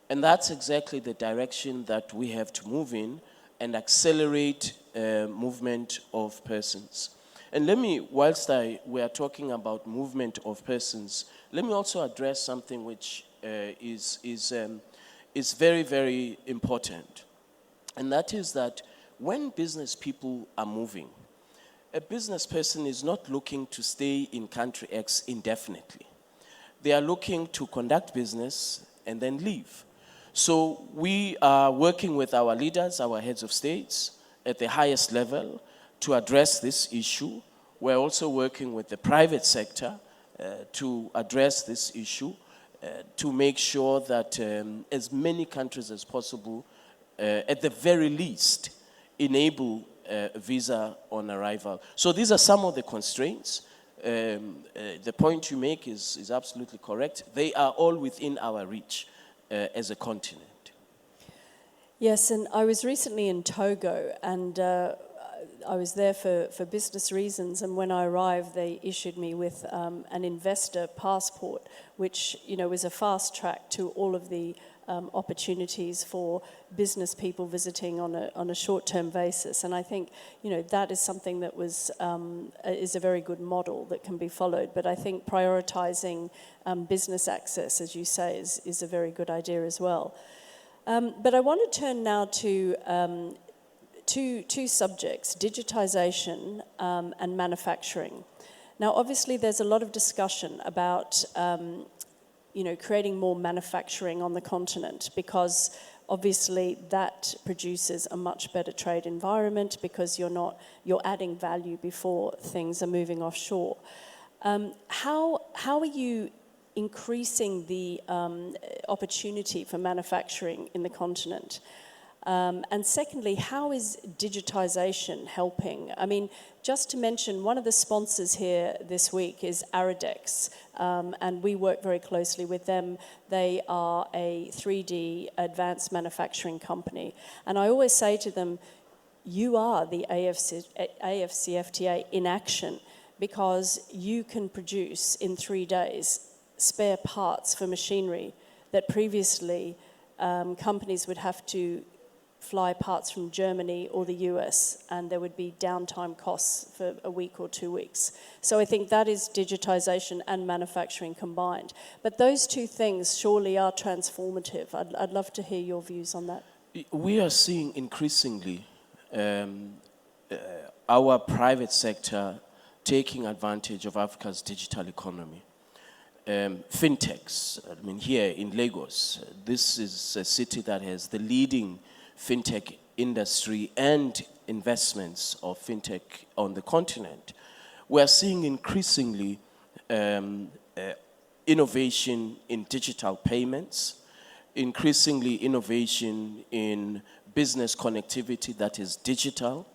And that's exactly the direction that we have to move in and accelerate movement of persons. And let me, whilst we are talking about movement of persons, let me also address something which is very, very important. And that is that when business people are moving, a business person is not looking to stay in country X indefinitely. They are looking to conduct business and then leave. So we are working with our leaders, our heads of states, at the highest level to address this issue. We're also working with the private sector to address this issue, to make sure that as many countries as possible, at the very least, enable visa on arrival. So these are some of the constraints. The point you make is absolutely correct. They are all within our reach as a continent. Yes, and I was recently in Togo, and I was there for business reasons, and when I arrived, they issued me with an investor passport, which, you know, was a fast track to all of the opportunities for business people visiting on a short-term basis. And I think, you know, that is something that is a very good model that can be followed. But I think prioritizing business access, as you say, is a very good idea as well. But I want to turn now to two subjects, digitization and manufacturing. Now, obviously, there's a lot of discussion about creating more manufacturing on the continent, because obviously that produces a much better trade environment, because you're adding value before things are moving offshore. How are you increasing the opportunity for manufacturing in the continent? And secondly, how is digitization helping? I mean, just to mention, one of the sponsors here this week is Aradex, and we work very closely with them. They are a 3D advanced manufacturing company. And I always say to them, you are the AFCFTA in action, because you can produce in 3 days spare parts for machinery that previously companies would have to fly parts from Germany or the US, and there would be downtime costs for a week or 2 weeks. So I think that is digitization and manufacturing combined. But those two things surely are transformative. I'd love to hear your views on that. We are seeing increasingly our private sector taking advantage of Africa's digital economy. Fintechs, I mean, here in Lagos, this is a city that has the leading fintech industry and investments of fintech on the continent. We are seeing increasingly innovation in digital payments, increasingly innovation in business connectivity that is digital.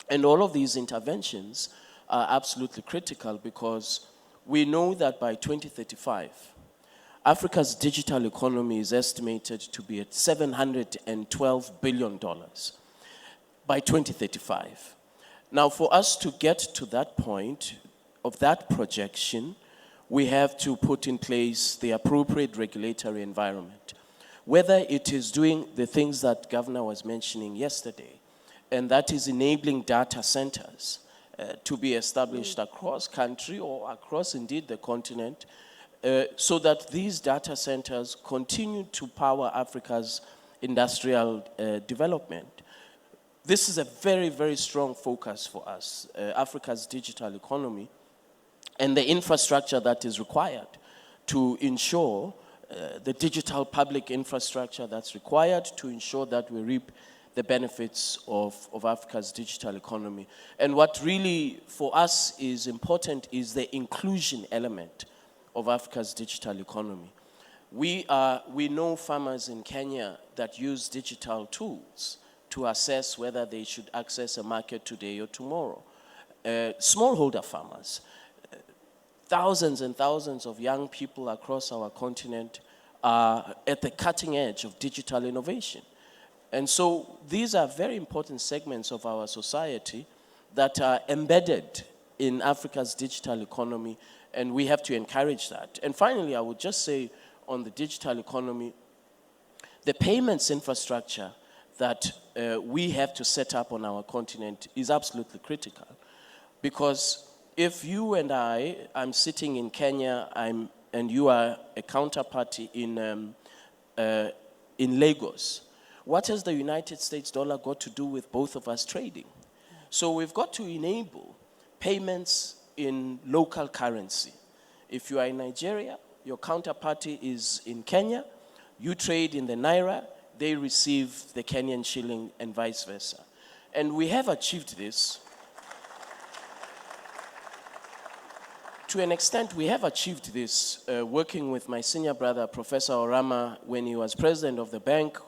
And all of these interventions are absolutely critical because we know that by 2035, Africa's digital economy is estimated to be at $712 billion by 2035. Now, for us to get to that point of that projection, we have to put in place the appropriate regulatory environment. Whether it is doing the things that Governor was mentioning yesterday, and that is enabling data centers to be established across country or across indeed the continent, so that these data centers continue to power Africa's industrial development. This is a very, very strong focus for us, Africa's digital economy, and the infrastructure that is required to ensure the digital public infrastructure that's required to ensure that we reap the benefits of Africa's digital economy. And what really for us is important is the inclusion element of Africa's digital economy. We know farmers in Kenya that use digital tools to assess whether they should access a market today or tomorrow. Smallholder farmers, thousands and thousands of young people across our continent are at the cutting edge of digital innovation. And so these are very important segments of our society that are embedded in Africa's digital economy, and we have to encourage that. And finally, I would just say on the digital economy, the payments infrastructure that we have to set up on our continent is absolutely critical. Because if you and I'm sitting in Kenya, and you are a counterparty in Lagos, what has the United States dollar got to do with both of us trading? So we've got to enable payments in local currency. If you are in Nigeria, your counterparty is in Kenya, you trade in the Naira, they receive the Kenyan shilling and vice versa. And we have achieved this. To an extent, we have achieved this working with my senior brother, Professor Orama, when he was president of the bank.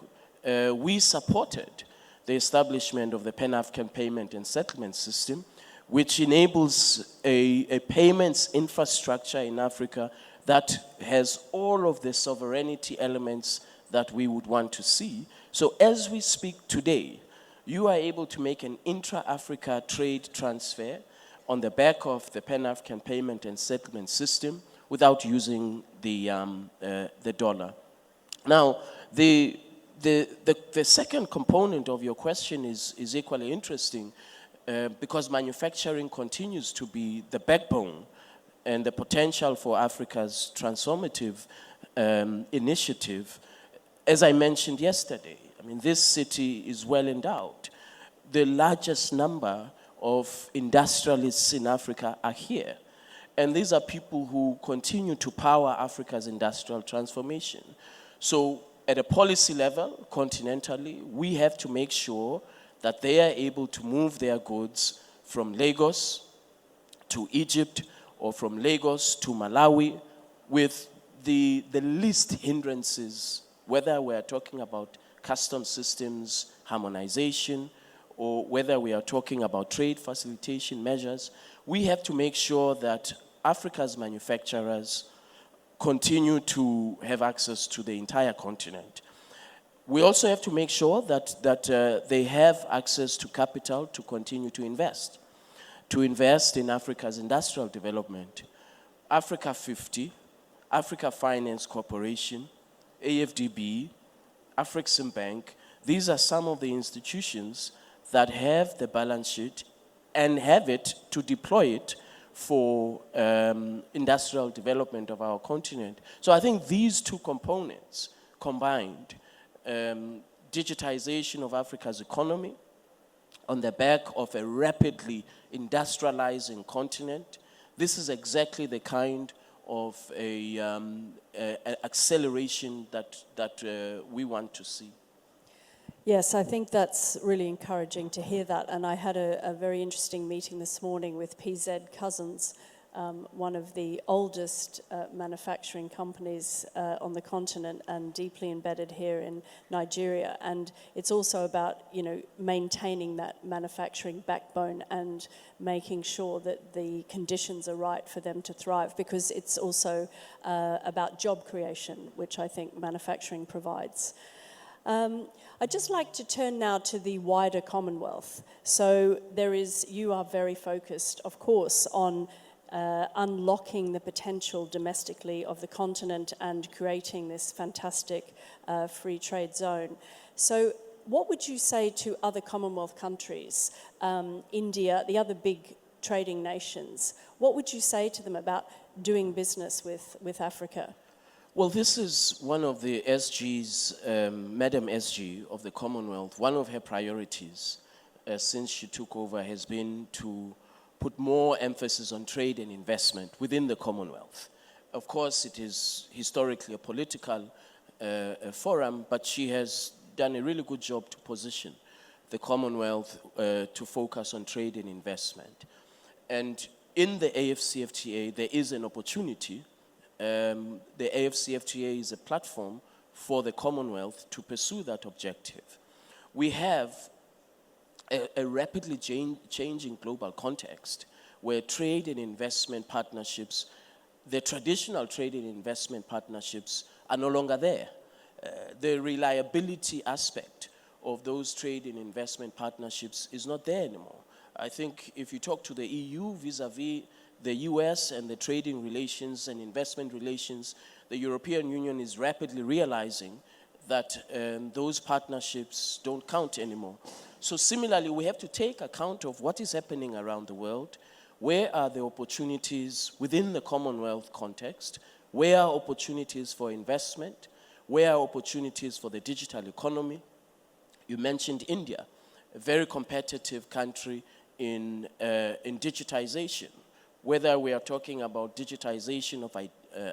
We supported the establishment of the Pan-African Payment and Settlement System, which enables a payments infrastructure in Africa that has all of the sovereignty elements that we would want to see. So as we speak today, you are able to make an intra-Africa trade transfer on the back of the Pan-African Payment and Settlement System without using the dollar. Now, the second component of your question is equally interesting because manufacturing continues to be the backbone and the potential for Africa's transformative initiative. As I mentioned yesterday, I mean, this city is well endowed. The largest number of industrialists in Africa are here. And these are people who continue to power Africa's industrial transformation. So at a policy level, continentally, we have to make sure that they are able to move their goods from Lagos to Egypt or from Lagos to Malawi with the least hindrances, whether we are talking about custom systems, harmonization, or whether we are talking about trade facilitation measures. We have to make sure that Africa's manufacturers continue to have access to the entire continent. We also have to make sure that they have access to capital to continue to invest in Africa's industrial development. Africa 50, Africa Finance Corporation, AFDB, Afrexim Bank, these are some of the institutions that have the balance sheet and have it to deploy it for industrial development of our continent. So I think these two components combined, digitization of Africa's economy on the back of a rapidly industrializing continent, this is exactly the kind of acceleration that we want to see. Yes, I think that's really encouraging to hear that. And I had a very interesting meeting this morning with PZ Cousins, one of the oldest manufacturing companies on the continent and deeply embedded here in Nigeria. And it's also about, maintaining that manufacturing backbone and making sure that the conditions are right for them to thrive, because it's also about job creation, which I think manufacturing provides. I'd just like to turn now to the wider Commonwealth. So you are very focused, of course, on unlocking the potential domestically of the continent and creating this fantastic free trade zone. So what would you say to other Commonwealth countries, India, the other big trading nations? What would you say to them about doing business with Africa? Well, this is one of the SG's, Madam SG of the Commonwealth. One of her priorities since she took over has been to put more emphasis on trade and investment within the Commonwealth. Of course, it is historically a political forum, but she has done a really good job to position the Commonwealth to focus on trade and investment. And in the AFCFTA, there is an opportunity. The AFCFTA is a platform for the Commonwealth to pursue that objective. We have a rapidly changing global context where trade and investment partnerships, the traditional trade and investment partnerships, are no longer there. The reliability aspect of those trade and investment partnerships is not there anymore. I think if you talk to the EU vis-à-vis the US and the trading relations and investment relations, the European Union is rapidly realizing that those partnerships don't count anymore. So similarly, we have to take account of what is happening around the world. Where are the opportunities within the Commonwealth context? Where are opportunities for investment? Where are opportunities for the digital economy? You mentioned India, a very competitive country in digitization. Whether we are talking about digitization of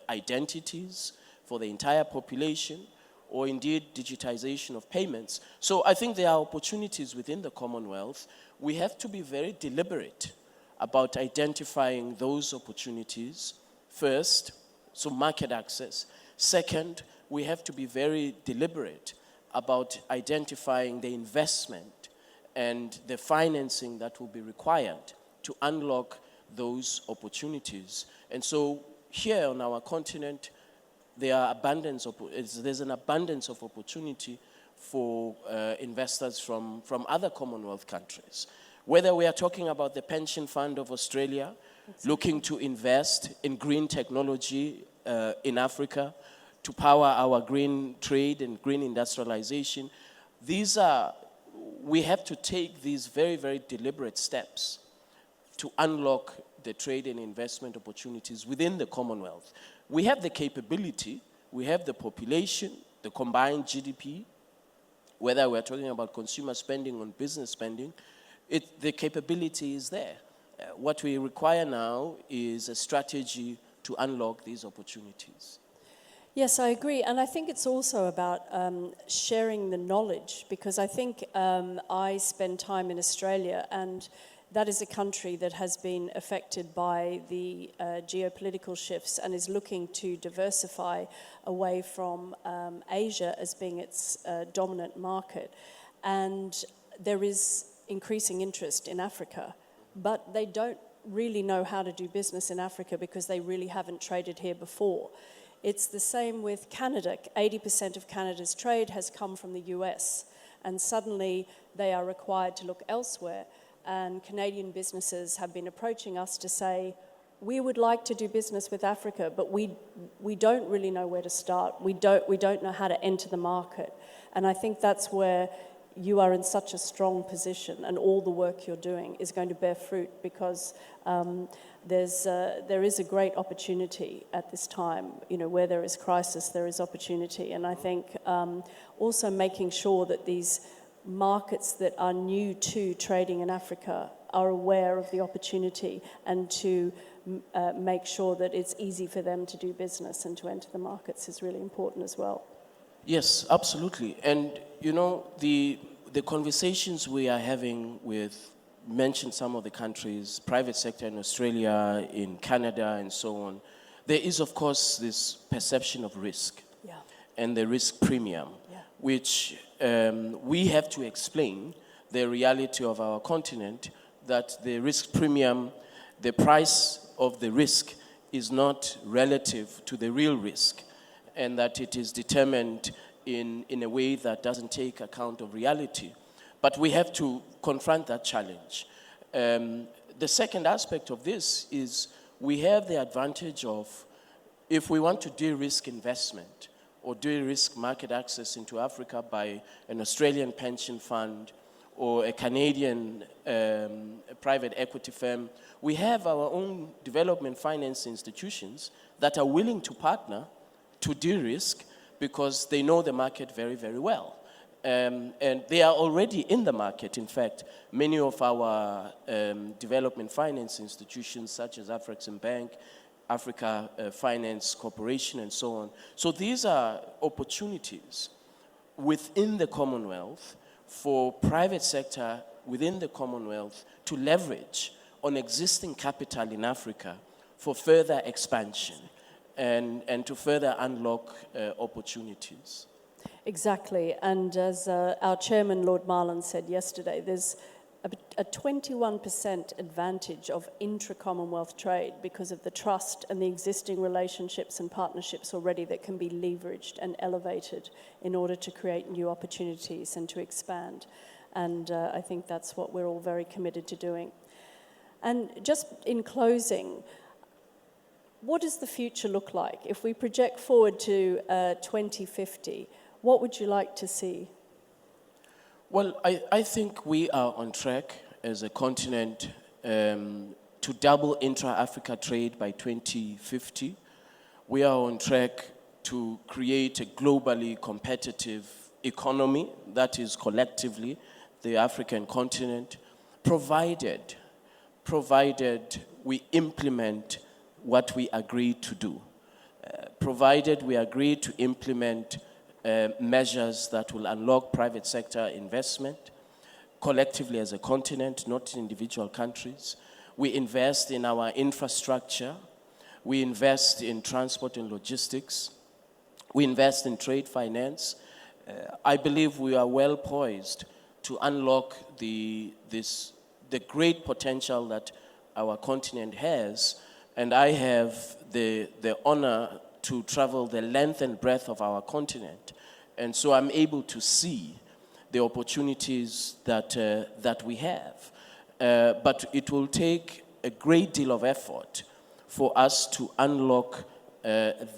identities for the entire population, or indeed digitization of payments. So I think there are opportunities within the Commonwealth. We have to be very deliberate about identifying those opportunities first, so market access. Second, we have to be very deliberate about identifying the investment and the financing that will be required to unlock those opportunities. And so here on our continent, there's an abundance of opportunity for investors from other Commonwealth countries. Whether we are talking about the Pension Fund of Australia, looking to invest in green technology in Africa, to power our green trade and green industrialization, we have to take these very, very deliberate steps to unlock the trade and investment opportunities within the Commonwealth. We have the capability, we have the population, the combined GDP, whether we're talking about consumer spending or business spending, the capability is there. What we require now is a strategy to unlock these opportunities. Yes, I agree. And I think it's also about sharing the knowledge, because I think I spend time in Australia, and that is a country that has been affected by the geopolitical shifts and is looking to diversify away from Asia as being its dominant market. And there is increasing interest in Africa, but they don't really know how to do business in Africa because they really haven't traded here before. It's the same with Canada. 80% of Canada's trade has come from the US, and suddenly they are required to look elsewhere. And Canadian businesses have been approaching us to say, we would like to do business with Africa, but we don't really know where to start. We don't know how to enter the market. And I think that's where you are in such a strong position, and all the work you're doing is going to bear fruit, because there is a great opportunity at this time. Where there is crisis, there is opportunity. And I think also making sure that these markets that are new to trading in Africa are aware of the opportunity, and to make sure that it's easy for them to do business and to enter the markets is really important as well. Yes, absolutely. And the conversations we are having with mentioned some of the countries, private sector in Australia, in Canada, and so on. There is, of course, this perception of risk and the risk premium, which we have to explain the reality of our continent, that the risk premium, the price of the risk is not relative to the real risk, and that it is determined in a way that doesn't take account of reality. But we have to confront that challenge. The second aspect of this is we have the advantage of, if we want to de-risk investment or de-risk market access into Africa by an Australian pension fund or a Canadian private equity firm, we have our own development finance institutions that are willing to partner to de-risk because they know the market very, very well. And they are already in the market. In fact, many of our development finance institutions, such as Afreximbank, Africa Finance Corporation, and so on. So these are opportunities within the Commonwealth for private sector within the Commonwealth to leverage on existing capital in Africa for further expansion and to further unlock opportunities. Exactly, and as our chairman, Lord Marland, said yesterday, there's a 21% advantage of intra-Commonwealth trade because of the trust and the existing relationships and partnerships already that can be leveraged and elevated in order to create new opportunities and to expand. And I think that's what we're all very committed to doing. And just in closing, what does the future look like? If we project forward to 2050, what would you like to see? Well, I think we are on track as a continent to double intra-Africa trade by 2050. We are on track to create a globally competitive economy that is collectively the African continent, provided we implement what we agreed to do, provided we agree to implement measures that will unlock private sector investment collectively as a continent, not individual countries. We invest in our infrastructure. We invest in transport and logistics. We invest in trade finance. I believe we are well poised to unlock the great potential that our continent has. And I have the honor to travel the length and breadth of our continent. And so I'm able to see the opportunities that we have. But it will take a great deal of effort for us to unlock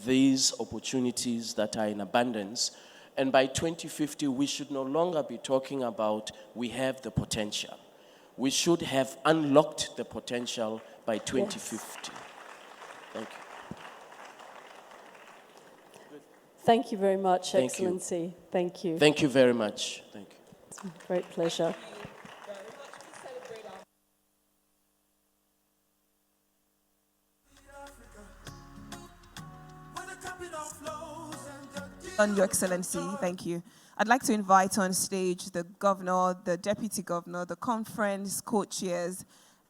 these opportunities that are in abundance. And by 2050, we should no longer be talking about we have the potential. We should have unlocked the potential by 2050. Yes. Thank you. Thank you very much, Thank Excellency. You. Thank you. Thank you very much. Thank you. It's a great pleasure. Your Excellency, thank you. I'd like to invite on stage the governor, the deputy governor, the conference co-chairs,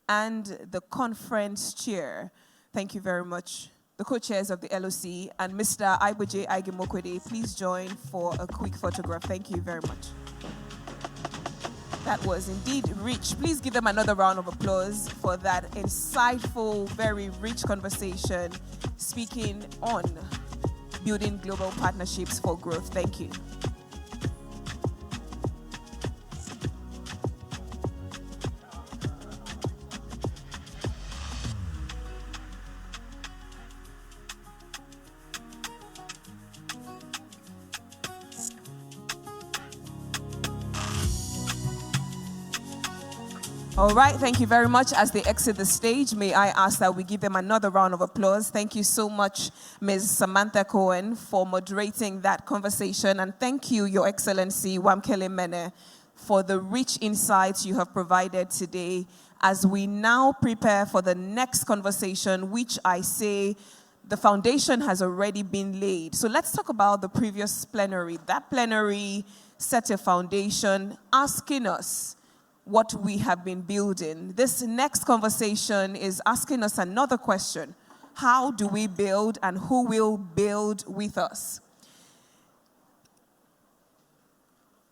and the conference chair. Thank you very much. The co-chairs of the LOC, and Mr. Aiboje Aigimokwede, please join for a quick photograph. Thank you very much. That was indeed rich. Please give them another round of applause for that insightful, very rich conversation speaking on building global partnerships for growth. Thank you. All right, thank you very much. As they exit the stage, may I ask that we give them another round of applause. Thank you so much, Ms. Samantha Cohen, for moderating that conversation. And thank you, Your Excellency, Wamkele Mene, for the rich insights you have provided today as we now prepare for the next conversation, which I say the foundation has already been laid. So let's talk about the previous plenary. That plenary set a foundation asking us, what we have been building. This next conversation is asking us another question. How do we build, and who will build with us?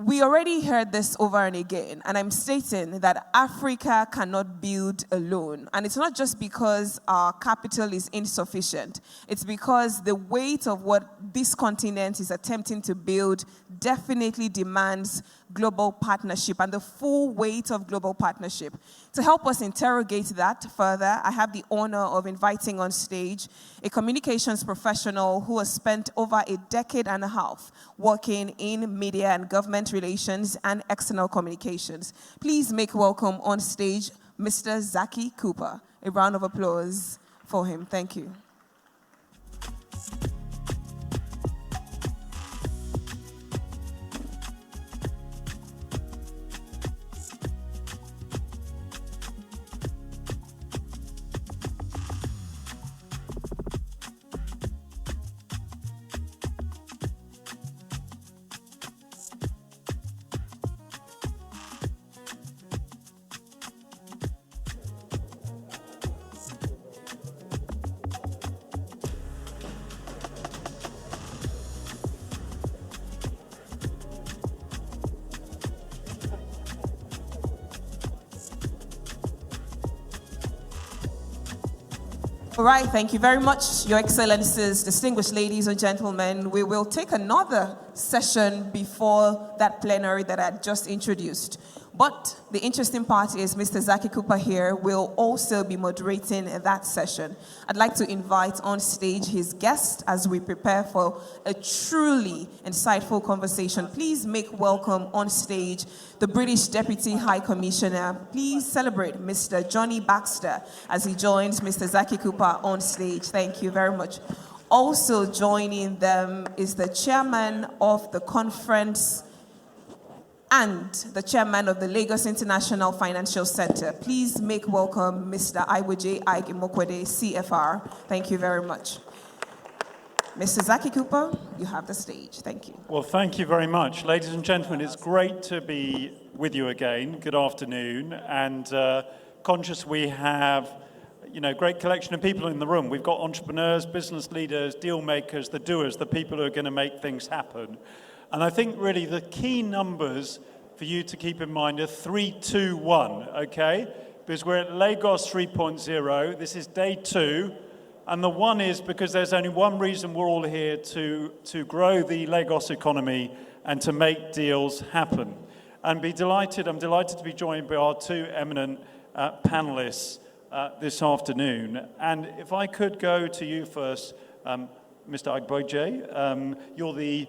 We already heard this over and again, and I'm stating that Africa cannot build alone. And it's not just because our capital is insufficient. It's because the weight of what this continent is attempting to build definitely demands global partnership and the full weight of global partnership. To help us interrogate that further, I have the honor of inviting on stage a communications professional who has spent over a decade and a half working in media and government relations and external communications. Please make welcome on stage Mr. Zaki Cooper. A round of applause for him. Thank you. All right, thank you very much, Your Excellencies, distinguished ladies and gentlemen. We will take another session before that plenary that I just introduced. But the interesting part is Mr. Zaki Cooper here will also be moderating that session. I'd like to invite on stage his guest as we prepare for a truly insightful conversation. Please make welcome on stage the British Deputy High Commissioner. Please celebrate Mr. Johnny Baxter as he joins Mr. Zaki Cooper on stage. Thank you very much. Also joining them is the chairman of the conference and the chairman of the Lagos International Financial Center. Please make welcome Mr. Iwoje Ike Imokwede, CFR. Thank you very much. Mr. Zaki Cooper, you have the stage. Thank you. Well, thank you very much. Ladies and gentlemen, it's great to be with you again. Good afternoon. And conscious we have, great collection of people in the room. We've got entrepreneurs, business leaders, deal makers, the doers, the people who are going to make things happen. And I think really the key numbers for you to keep in mind are 3, 2, 1, okay? Because we're at Lagos 3.0. This is day 2. And the 1 is because there's only one reason we're all here to grow the Lagos economy and to make deals happen. And I'm delighted to be joined by our 2 eminent panelists this afternoon. And if I could go to you first, Mr. Agboje, you're the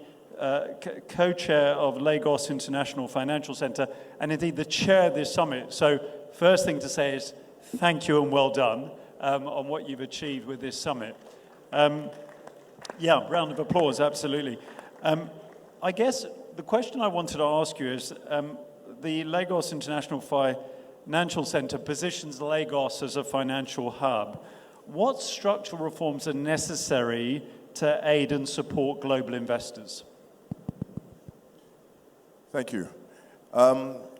co-chair of Lagos International Financial Center, and indeed the chair of this summit. So first thing to say is thank you and well done on what you've achieved with this summit. Yeah, round of applause, absolutely. I guess the question I wanted to ask you is, the Lagos International Financial Center positions Lagos as a financial hub. What structural reforms are necessary to aid and support global investors? Thank you.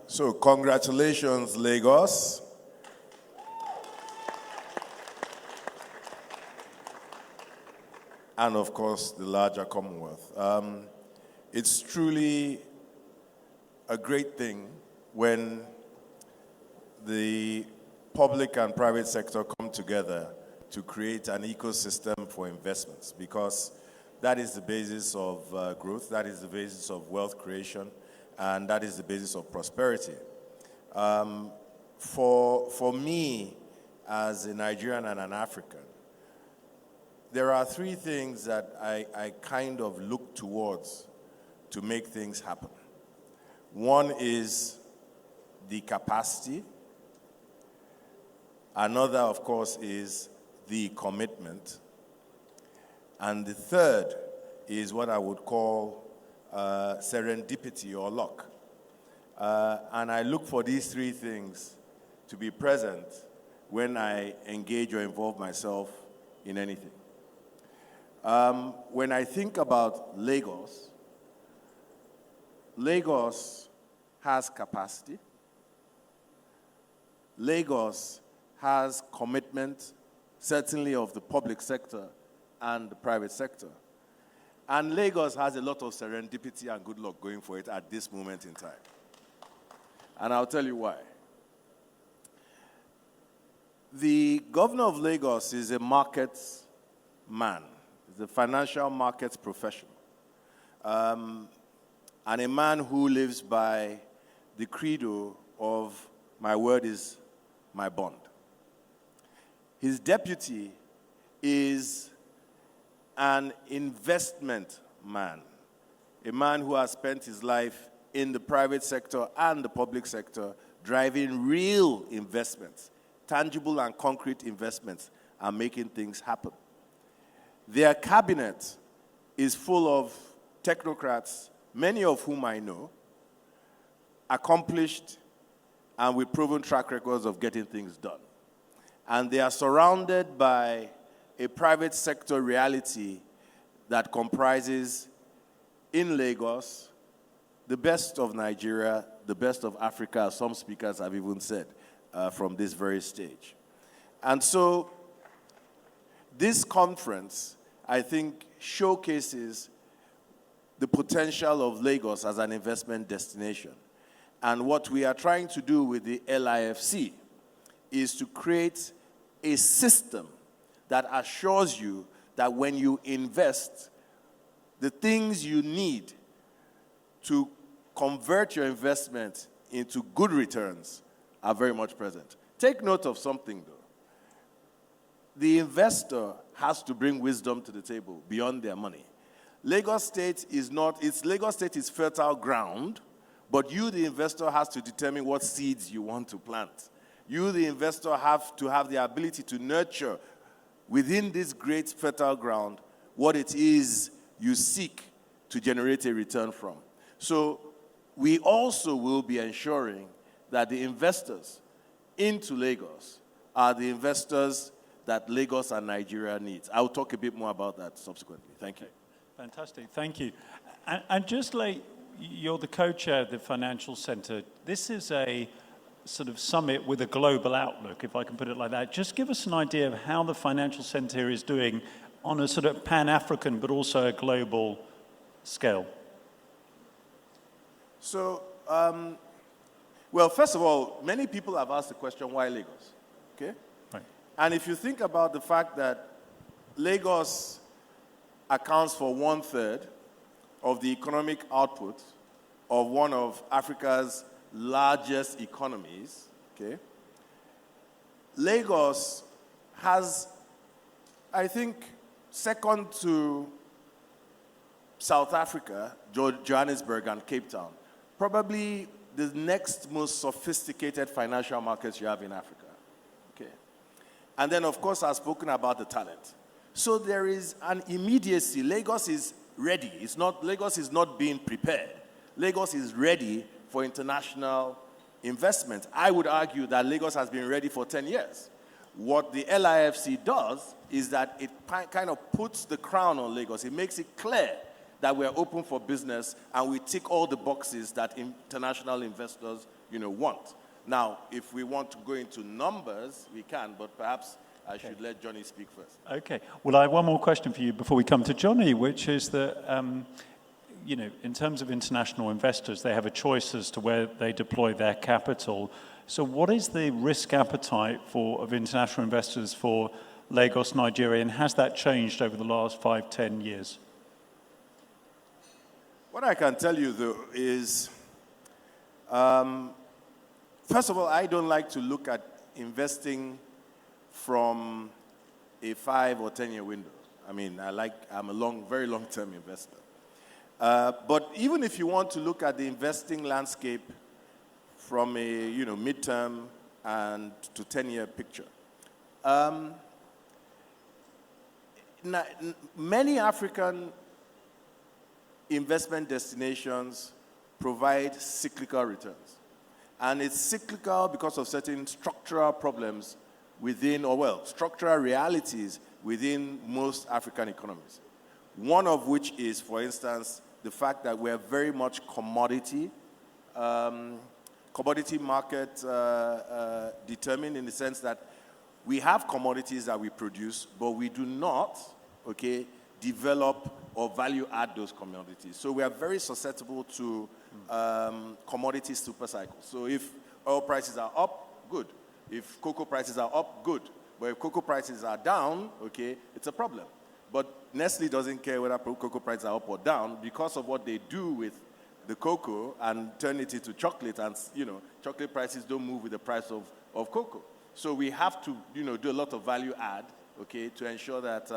So congratulations, Lagos. And of course, the larger Commonwealth. It's truly a great thing when the public and private sector come together to create an ecosystem for investments, because that is the basis of growth, that is the basis of wealth creation, and that is the basis of prosperity. For me, as a Nigerian and an African, there are 3 things that I kind of look towards to make things happen. One is the capacity. Another, of course, is the commitment. And the third is what I would call serendipity or luck. And I look for these 3 things to be present when I engage or involve myself in anything. When I think about Lagos, Lagos has capacity. Lagos has commitment, certainly of the public sector and the private sector. And Lagos has a lot of serendipity and good luck going for it at this moment in time. And I'll tell you why. The governor of Lagos is a markets man. He's a financial markets professional. And a man who lives by the credo of my word is my bond. His deputy is an investment man, a man who has spent his life in the private sector and the public sector driving real investments, tangible and concrete investments, and making things happen. Their cabinet is full of technocrats, many of whom I know, accomplished and with proven track records of getting things done. And they are surrounded by a private sector reality that comprises, in Lagos, the best of Nigeria, the best of Africa, as some speakers have even said from this very stage. And so this conference, I think, showcases the potential of Lagos as an investment destination. And what we are trying to do with the LIFC is to create a system that assures you that when you invest, the things you need to convert your investment into good returns are very much present. Take note of something, though. The investor has to bring wisdom to the table beyond their money. Lagos State is fertile ground, but you, the investor, has to determine what seeds you want to plant. You, the investor, have to have the ability to nurture within this great fertile ground what it is you seek to generate a return from. So we also will be ensuring that the investors into Lagos are the investors that Lagos and Nigeria needs. I'll talk a bit more about that subsequently. Thank you. Fantastic, thank you. And just like you're the co-chair of the Financial Centre, this is a sort of summit with a global outlook, if I can put it like that. Just give us an idea of how the Financial Centre is doing on a sort of pan-African but also a global scale. So, well, first of all, many people have asked the question, why Lagos? Okay? Right. And if you think about the fact that Lagos accounts for 1/3 of the economic output of one of Africa's largest economies, okay? Lagos has, I think, second to South Africa, Johannesburg, and Cape Town, probably the next most sophisticated financial markets you have in Africa, okay? And then, of course, I've spoken about the talent. So there is an immediacy. Lagos is ready. Lagos is not being prepared. Lagos is ready for international investment. I would argue that Lagos has been ready for 10 years. What the LIFC does is that it kind of puts the crown on Lagos. It makes it clear that we're open for business and we tick all the boxes that international investors, want. Now, if we want to go into numbers, we can, but perhaps I should let Johnny speak first. Okay. Well, I have one more question for you before we come to Johnny, which is that, in terms of international investors, they have a choice as to where they deploy their capital. So what is the risk appetite of international investors for Lagos, Nigeria, and has that changed over the last 5-10 years? What I can tell you, though, is, first of all, I don't like to look at investing from a 5 or 10-year window. I mean, I'm a very long-term investor. But even if you want to look at the investing landscape from a midterm and to 10-year picture, many African investment destinations provide cyclical returns. And it's cyclical because of certain structural problems structural realities within most African economies. One of which is, for instance, the fact that we're very much commodity commodity market determined in the sense that we have commodities that we produce, but we do not, okay, develop or value add those commodities. So we are very susceptible to commodity super cycles. So if oil prices are up, good. If cocoa prices are up, good. But if cocoa prices are down, okay, it's a problem. But Nestle doesn't care whether cocoa prices are up or down because of what they do with the cocoa and turn it into chocolate. And, you know, chocolate prices don't move with the price of cocoa. So we have to, you know, do a lot of value add, okay, to ensure that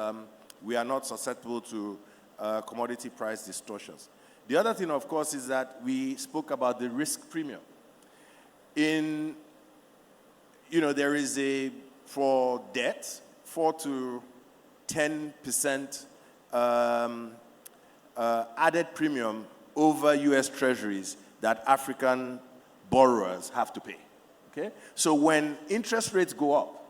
we are not susceptible to commodity price distortions. The other thing, of course, is that we spoke about the risk premium. You know, there is for debt, 4 to 10% added premium over US Treasuries that African borrowers have to pay. Okay? So when interest rates go up,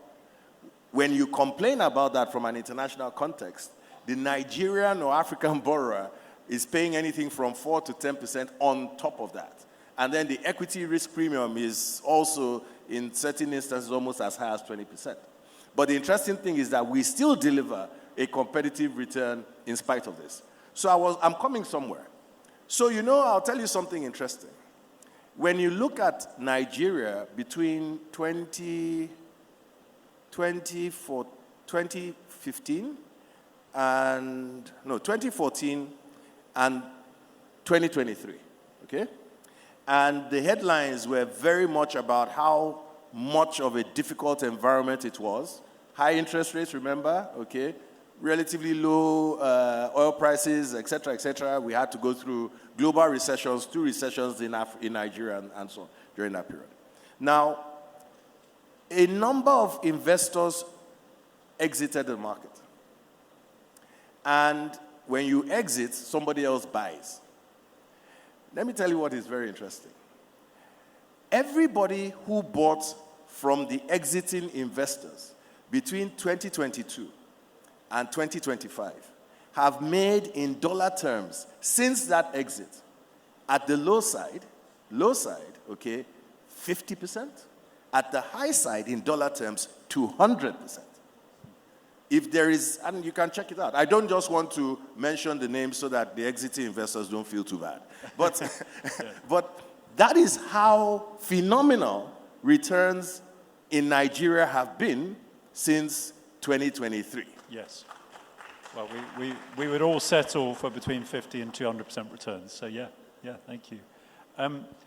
when you complain about that from an international context, the Nigerian or African borrower is paying anything from 4 to 10% on top of that. And then the equity risk premium is also, in certain instances, almost as high as 20%. But the interesting thing is that we still deliver a competitive return in spite of this. So I'm coming somewhere. So, you know, I'll tell you something interesting. When you look at Nigeria between 2015 and 2023, okay? And the headlines were very much about how much of a difficult environment it was. High interest rates, remember, okay? Relatively low oil prices, et cetera, we had to go through global recessions, 2 recessions in Nigeria and so on during that period. Now, a number of investors exited the market. And when you exit, somebody else buys. Let me tell you what is very interesting. Everybody who bought from the exiting investors between 2022 and 2025 have made in dollar terms since that exit at the low side, okay, 50%. At the high side in dollar terms, 200%. If there is, and you can check it out. I don't just want to mention the names so that the exiting investors don't feel too bad. But, but that is how phenomenal returns in Nigeria have been since 2023. Yes. Well, we would all settle for between 50 and 200% returns. So yeah, thank you.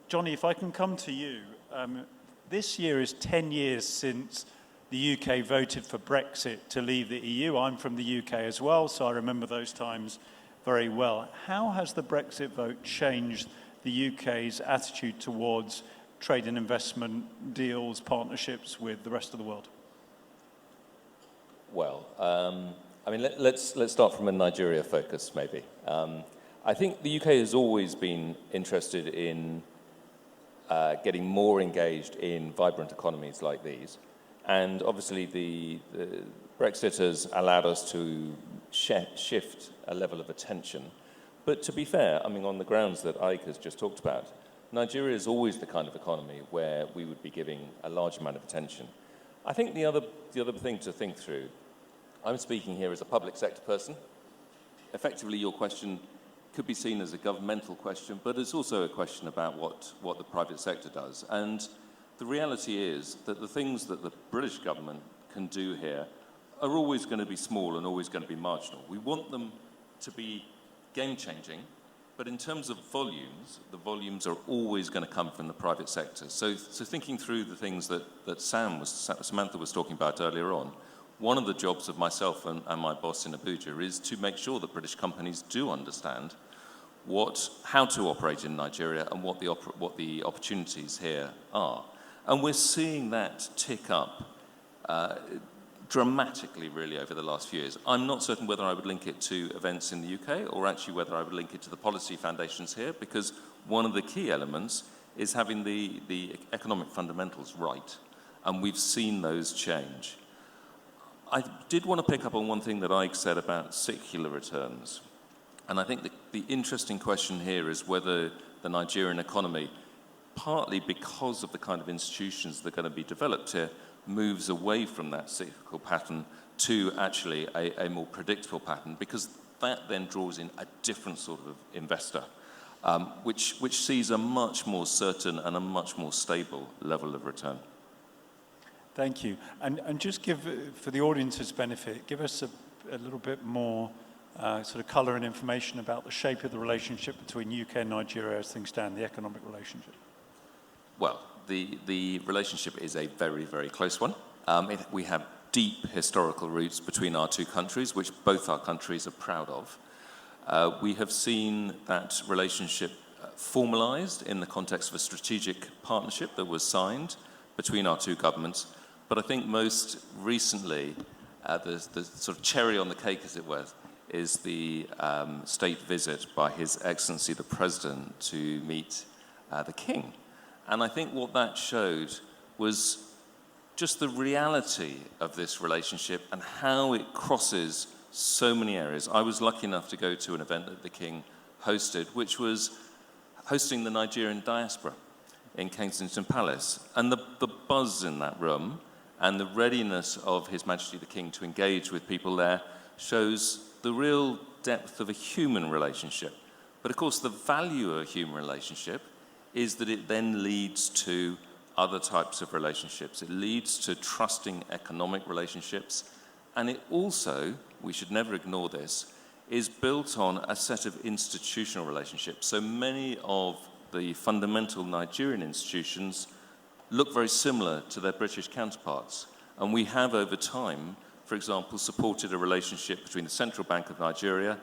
Johnny, if I can come to you. This year is 10 years since the UK voted for Brexit to leave the EU. I'm from the UK as well, so I remember those times very well. How has the Brexit vote changed the UK's attitude towards trade and investment deals, partnerships with the rest of the world? Well, I mean, let's start from a Nigeria focus, maybe. I think the UK has always been interested in getting more engaged in vibrant economies like these. And obviously the Brexit has allowed us to shift a level of attention. But to be fair, I mean, on the grounds that Ike has just talked about, Nigeria is always the kind of economy where we would be giving a large amount of attention. I think the other thing to think through, I'm speaking here as a public sector person. Effectively, your question could be seen as a governmental question, but it's also a question about what the private sector does. And the reality is that the things that the British government can do here are always going to be small and always going to be marginal. We want them to be game-changing, but in terms of volumes, the volumes are always going to come from the private sector. So thinking through the things that Samantha was talking about earlier on, one of the jobs of myself and my boss in Abuja is to make sure that British companies do understand how to operate in Nigeria and what the opportunities here are. And we're seeing that tick up dramatically, really, over the last few years. I'm not certain whether I would link it to events in the UK or actually whether I would link it to the policy foundations here, because one of the key elements is having the economic fundamentals right. And we've seen those change. I did want to pick up on one thing that Ike said about secular returns. And I think the interesting question here is whether the Nigerian economy partly because of the kind of institutions that are going to be developed here, moves away from that cyclical pattern to actually a more predictable pattern, because that then draws in a different sort of investor, which sees a much more certain and a much more stable level of return. Thank you. And just give, for the audience's benefit, give us a little bit more sort of colour and information about the shape of the relationship between UK and Nigeria as things stand, the economic relationship. Well, the relationship is a very, very close one. We have deep historical roots between our two countries, which both our countries are proud of. We have seen that relationship formalised in the context of a strategic partnership that was signed between our two governments. But I think most recently, the sort of cherry on the cake, as it were, is the state visit by His Excellency the President to meet the King. And I think what that showed was just the reality of this relationship and how it crosses so many areas. I was lucky enough to go to an event that the King hosted, which was hosting the Nigerian diaspora in Kensington Palace. And the buzz in that room and the readiness of His Majesty the King to engage with people there shows the real depth of a human relationship. But of course, the value of a human relationship is that it then leads to other types of relationships. It leads to trusting economic relationships. And it also, we should never ignore this, is built on a set of institutional relationships. So many of the fundamental Nigerian institutions look very similar to their British counterparts. And we have, over time, for example, supported a relationship between the Central Bank of Nigeria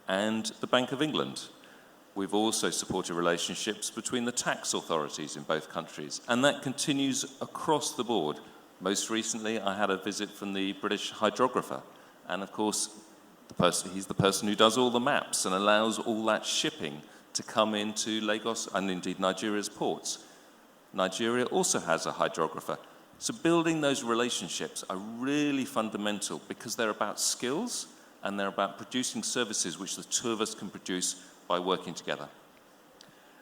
and the Bank of England. We've also supported relationships between the tax authorities in both countries, and that continues across the board. Most recently, I had a visit from the British hydrographer, and of course, he's the person who does all the maps and allows all that shipping to come into Lagos and indeed Nigeria's ports. Nigeria also has a hydrographer. So building those relationships are really fundamental because they're about skills and they're about producing services which the two of us can produce by working together.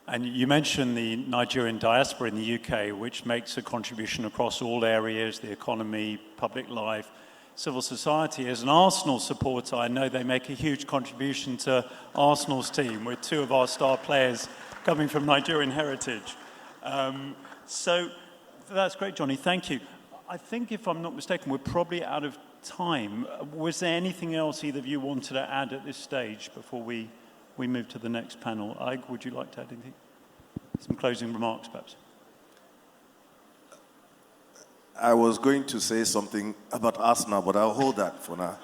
And you mentioned the Nigerian diaspora in the UK, which makes a contribution across all areas, the economy, public life, civil society. As an Arsenal supporter, I know they make a huge contribution to Arsenal's team, with two of our star players coming from Nigerian heritage. So that's great, Johnny. Thank you. I think, if I'm not mistaken, we're probably out of time. Was there anything else either of you wanted to add at this stage before we move to the next panel? Ig, would you like to add anything? Some closing remarks, perhaps. I was going to say something about Arsenal, but I'll hold that for now.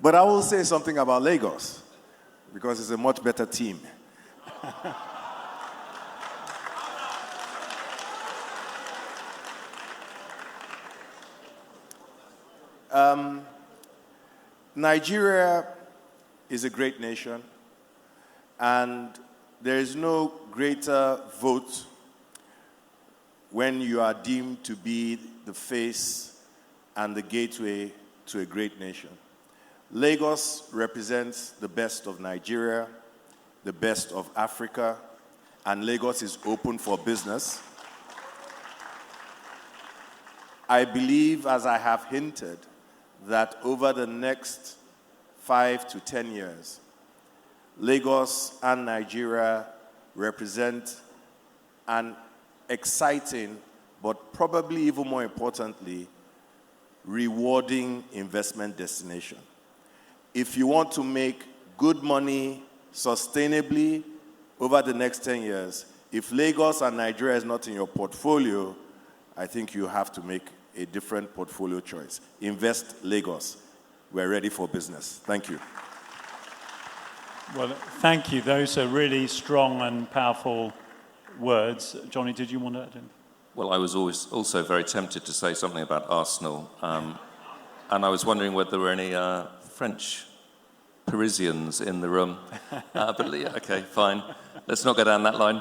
But I will say something about Lagos, because it's a much better team. Nigeria is a great nation, and there is no greater vote when you are deemed to be the face and the gateway to a great nation. Lagos represents the best of Nigeria, the best of Africa, and Lagos is open for business. I believe, as I have hinted, that over the next 5 to 10 years, Lagos and Nigeria represent an exciting, but probably even more importantly, rewarding investment destination. If you want to make good money sustainably over the next 10 years, if Lagos and Nigeria is not in your portfolio, I think you have to make a different portfolio choice. Invest Lagos. We're ready for business. Thank you. Well, thank you. Those are really strong and powerful words. Johnny, did you want to add anything? Well, I was also very tempted to say something about Arsenal, and I was wondering whether there were any French Parisians in the room. But yeah, okay, fine. Let's not go down that line.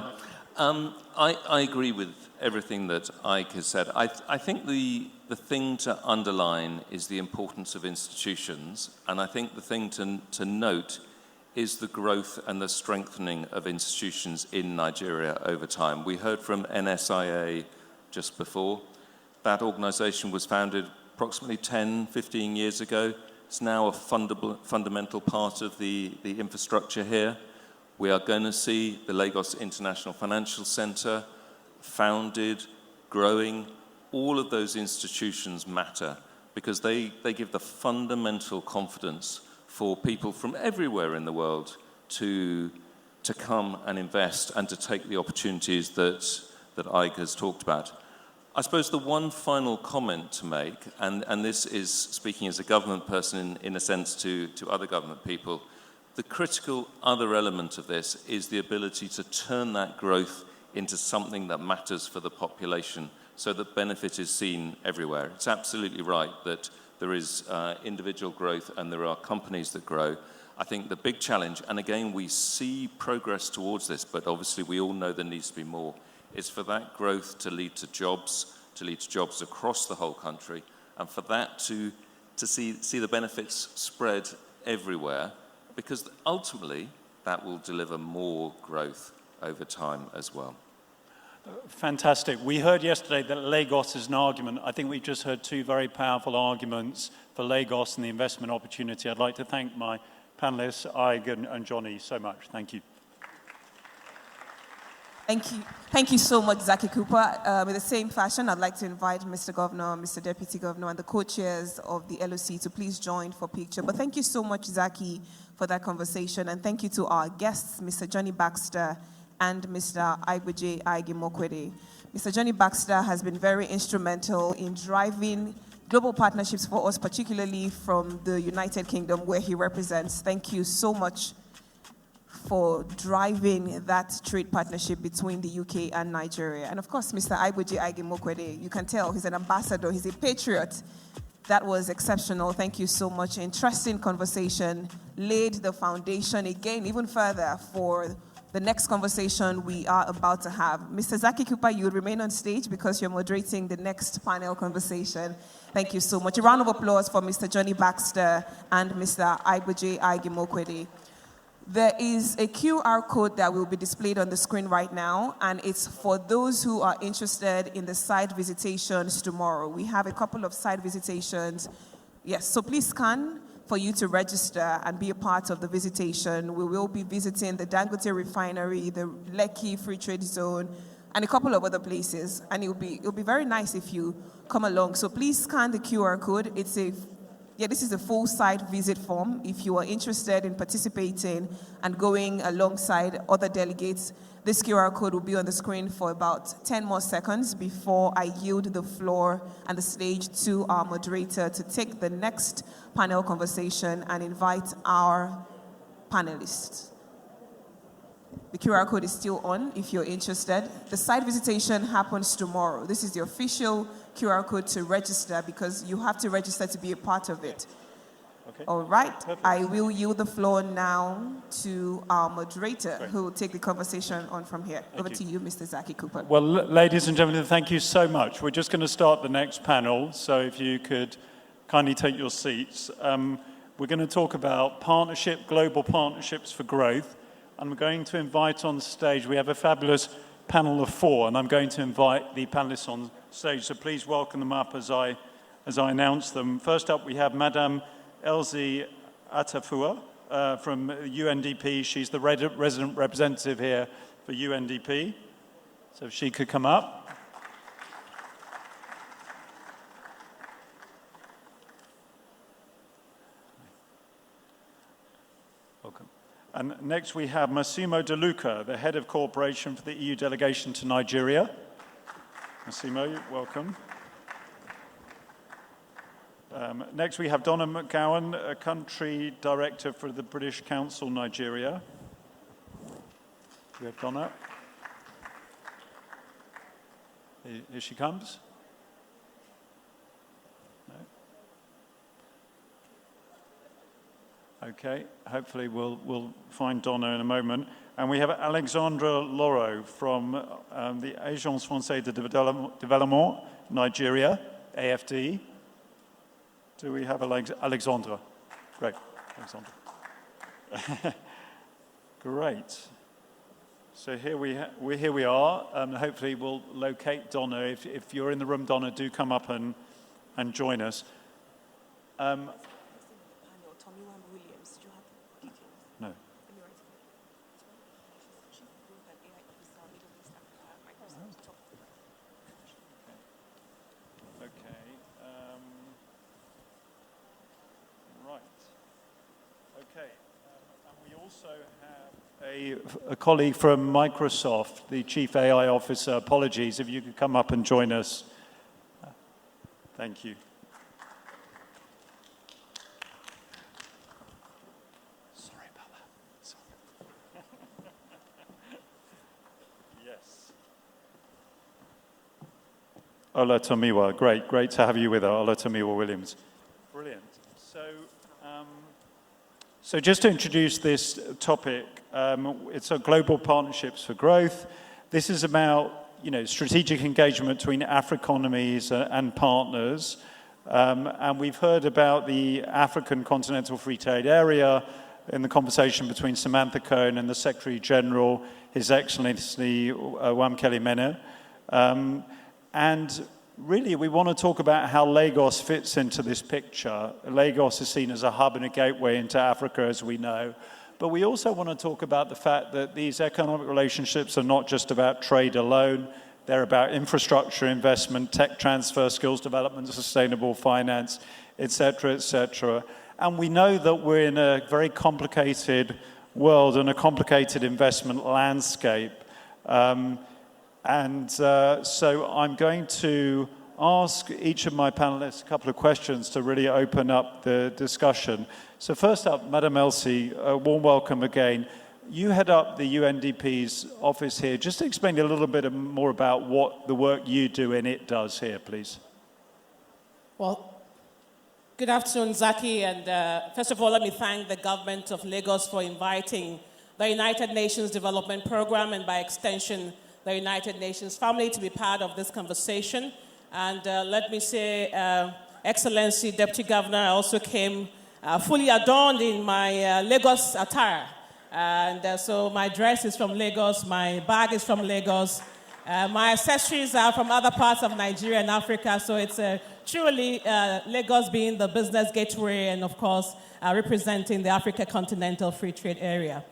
I agree with everything that Ike has said. I think the thing to underline is the importance of institutions, and I think the thing to note is the growth and the strengthening of institutions in Nigeria over time. We heard from NSIA just before. That organization was founded approximately 10, 15 years ago. It's now a fundamental part of the infrastructure here. We are going to see the Lagos International Financial Center founded, growing. All of those institutions matter because they give the fundamental confidence for people from everywhere in the world to come and invest and to take the opportunities that Ike has talked about. I suppose the one final comment to make, and this is speaking as a government person in a sense to other government people, the critical other element of this is the ability to turn that growth into something that matters for the population so that benefit is seen everywhere. It's absolutely right that there is individual growth and there are companies that grow. I think the big challenge, and again we see progress towards this, but obviously we all know there needs to be more, is for that growth to lead to jobs across the whole country, and for that to see the benefits spread everywhere, because ultimately that will deliver more growth over time as well. Fantastic. We heard yesterday that Lagos is an argument. I think we've just heard two very powerful arguments for Lagos and the investment opportunity. I'd like to thank my panelists, Ige and Johnny, so much. Thank you. Thank you. Thank you so much, Zaki Cooper. In the same fashion, I'd like to invite Mr. Governor, Mr. Deputy Governor, and the co-chairs of the LOC to please join for picture. But thank you so much, Zaki, for that conversation. And thank you to our guests, Mr. Johnny Baxter and Mr. Aigbeje Aige-Mokwede. Mr. Johnny Baxter has been very instrumental in driving global partnerships for us, particularly from the United Kingdom, where he represents. Thank you so much for driving that trade partnership between the UK and Nigeria. And of course, Mr. Aigbeje Aige-Mokwede, you can tell he's an ambassador, he's a patriot. That was exceptional. Thank you so much. Interesting conversation, laid the foundation again, even further for the next conversation we are about to have. Mr. Zaki Cooper, you remain on stage because you're moderating the next panel conversation. Thank you so much. A round of applause for Mr. Johnny Baxter and Mr. Aigbeje Aige-Mokwede. There is a QR code that will be displayed on the screen right now, and it's for those who are interested in the site visitations tomorrow. We have a couple of site visitations. Yes, so please scan for you to register and be a part of the visitation. We will be visiting the Dangote Refinery, the Lekki Free Trade Zone, and a couple of other places. And it'll be very nice if you come along. So please scan the QR code. This is a full site visit form. If you are interested in participating and going alongside other delegates, this QR code will be on the screen for about 10 more seconds before I yield the floor and the stage to our moderator to take the next panel conversation and invite our panelists. The QR code is still on if you're interested. The site visitation happens tomorrow. This is the official QR code to register because you have to register to be a part of it. Okay. All right. Perfect. I will yield the floor now to our moderator who will take the conversation on from here. Over to you, Mr. Zaki Cooper. Well, ladies and gentlemen, thank you so much. We're just going to start the next panel, so if you could kindly take your seats. We're going to talk about global partnerships for growth, and we're going to invite on stage, we have a fabulous panel of 4, and I'm going to invite the panelists on stage, so please welcome them up as I announce them. First up, we have Madame Elsie Atafua from UNDP. She's the resident representative here for UNDP. So if she could come up. Welcome. And next we have Massimo De Luca, the head of cooperation for the EU delegation to Nigeria. Massimo, welcome. Next, we have Donna McGowan, a country director for the British Council, Nigeria. Do we have Donna? Here she comes. No? Okay, hopefully we'll find Donna in a moment. And we have Alexandra Loro from the Agence Française de Développement, Nigeria, AFD. Do we have Alexandra? Great, Alexandra. Great. So here we are. Hopefully we'll locate Donna. If you're in the room, Donna, do come up and join us. No. Okay. Right. Okay. And we also have a colleague from Microsoft, the Chief AI Officer. Apologies, if you could come up and join us. Thank you. Sorry about that. Sorry. Yes. Ola Tomiwa, great to have you with us, Ola Tomiwa Williams. Brilliant. So just to introduce this topic, it's a global partnerships for growth. This is about, strategic engagement between Africonomies and partners. And we've heard about the African Continental Free Trade Area in the conversation between Samantha Cohen and the Secretary General, His Excellency Wamkeli Mene. And really, we want to talk about how Lagos fits into this picture. Lagos is seen as a hub and a gateway into Africa, as we know. But we also want to talk about the fact that these economic relationships are not just about trade alone. They're about infrastructure investment, tech transfer, skills development, sustainable finance, et cetera, et cetera. And we know that we're in a very complicated world and a complicated investment landscape. So I'm going to ask each of my panelists a couple of questions to really open up the discussion. So first up, Madam Elsie, a warm welcome again. You head up the UNDP's office here. Just explain a little bit more about what the work you do and it does here, please. Well, good afternoon, Zaki. And first of all, let me thank the government of Lagos for inviting the United Nations Development Program and by extension, the United Nations family to be part of this conversation. And let me say, Excellency Deputy Governor, I also came fully adorned in my Lagos attire. And so my dress is from Lagos, my bag is from Lagos, my accessories are from other parts of Nigeria and Africa. So it's truly Lagos being the business gateway and of course representing the Africa Continental Free Trade Area.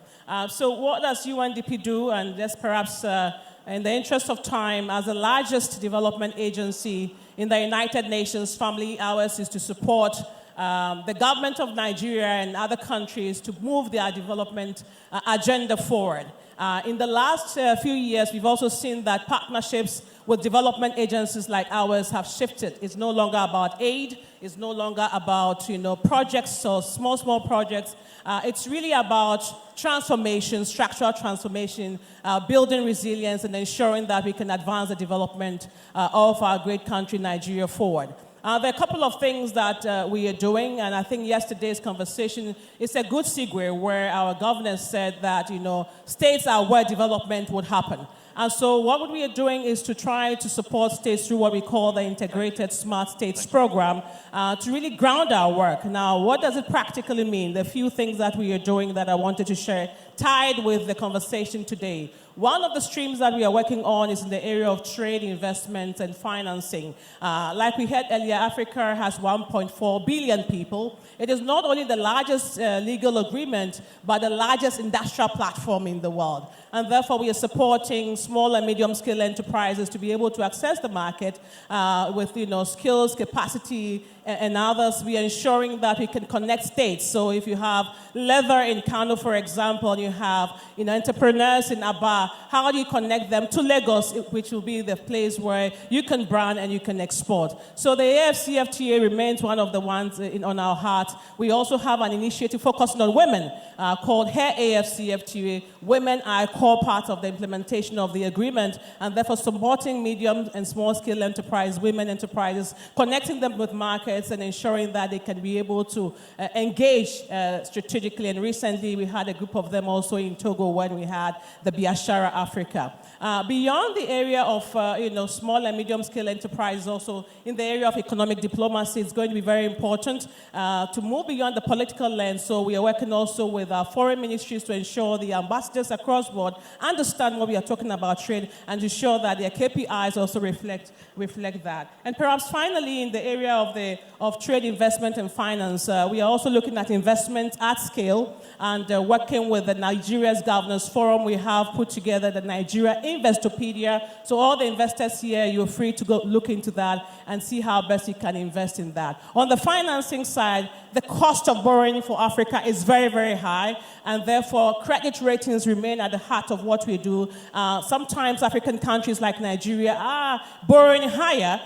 So what does UNDP do? And just perhaps in the interest of time, as the largest development agency in the United Nations family, ours is to support the government of Nigeria and other countries to move their development agenda forward. In the last few years, we've also seen that partnerships with development agencies like ours have shifted. It's no longer about aid. It's no longer about projects or small projects. It's really about transformation, structural transformation, building resilience, and ensuring that we can advance the development of our great country, Nigeria, forward. There are a couple of things that we are doing, and I think yesterday's conversation is a good segue where our governor said that, states are where development would happen. And so what we are doing is to try to support states through what we call the Integrated Smart States Program to really ground our work. Now, what does it practically mean? There are a few things that we are doing that I wanted to share tied with the conversation today. One of the streams that we are working on is in the area of trade, investment, and financing. Like we heard earlier, Africa has 1.4 billion people. It is not only the largest legal agreement, but the largest industrial platform in the world. And therefore, we are supporting small and medium-scale enterprises to be able to access the market with skills, capacity, and others. We are ensuring that we can connect states. So if you have leather in Kano, for example, and you have entrepreneurs in Aba, how do you connect them to Lagos, which will be the place where you can brand and you can export? So the AFCFTA remains one of the ones on our heart. We also have an initiative focusing on women called Hair AFCFTA. Women are a core part of the implementation of the agreement, and therefore supporting medium and small-scale enterprise, women enterprises, connecting them with markets, markets and ensuring that they can be able to engage strategically. And recently, we had a group of them also in Togo when we had the Biashara Africa. Beyond the area of small and medium-scale enterprises, also in the area of economic diplomacy, it's going to be very important to move beyond the political lens. So we are working also with our foreign ministries to ensure the ambassadors across board understand what we are talking about trade and to ensure that their KPIs also reflect that. And perhaps finally, in the area of trade, investment, and finance, we are also looking at investment at scale and working with the Nigeria's Governors Forum. We have put together the Nigeria Investopedia. So all the investors here, you're free to go look into that and see how best you can invest in that. On the financing side, the cost of borrowing for Africa is very, very high, and therefore credit ratings remain at the heart of what we do. Sometimes African countries like Nigeria are borrowing higher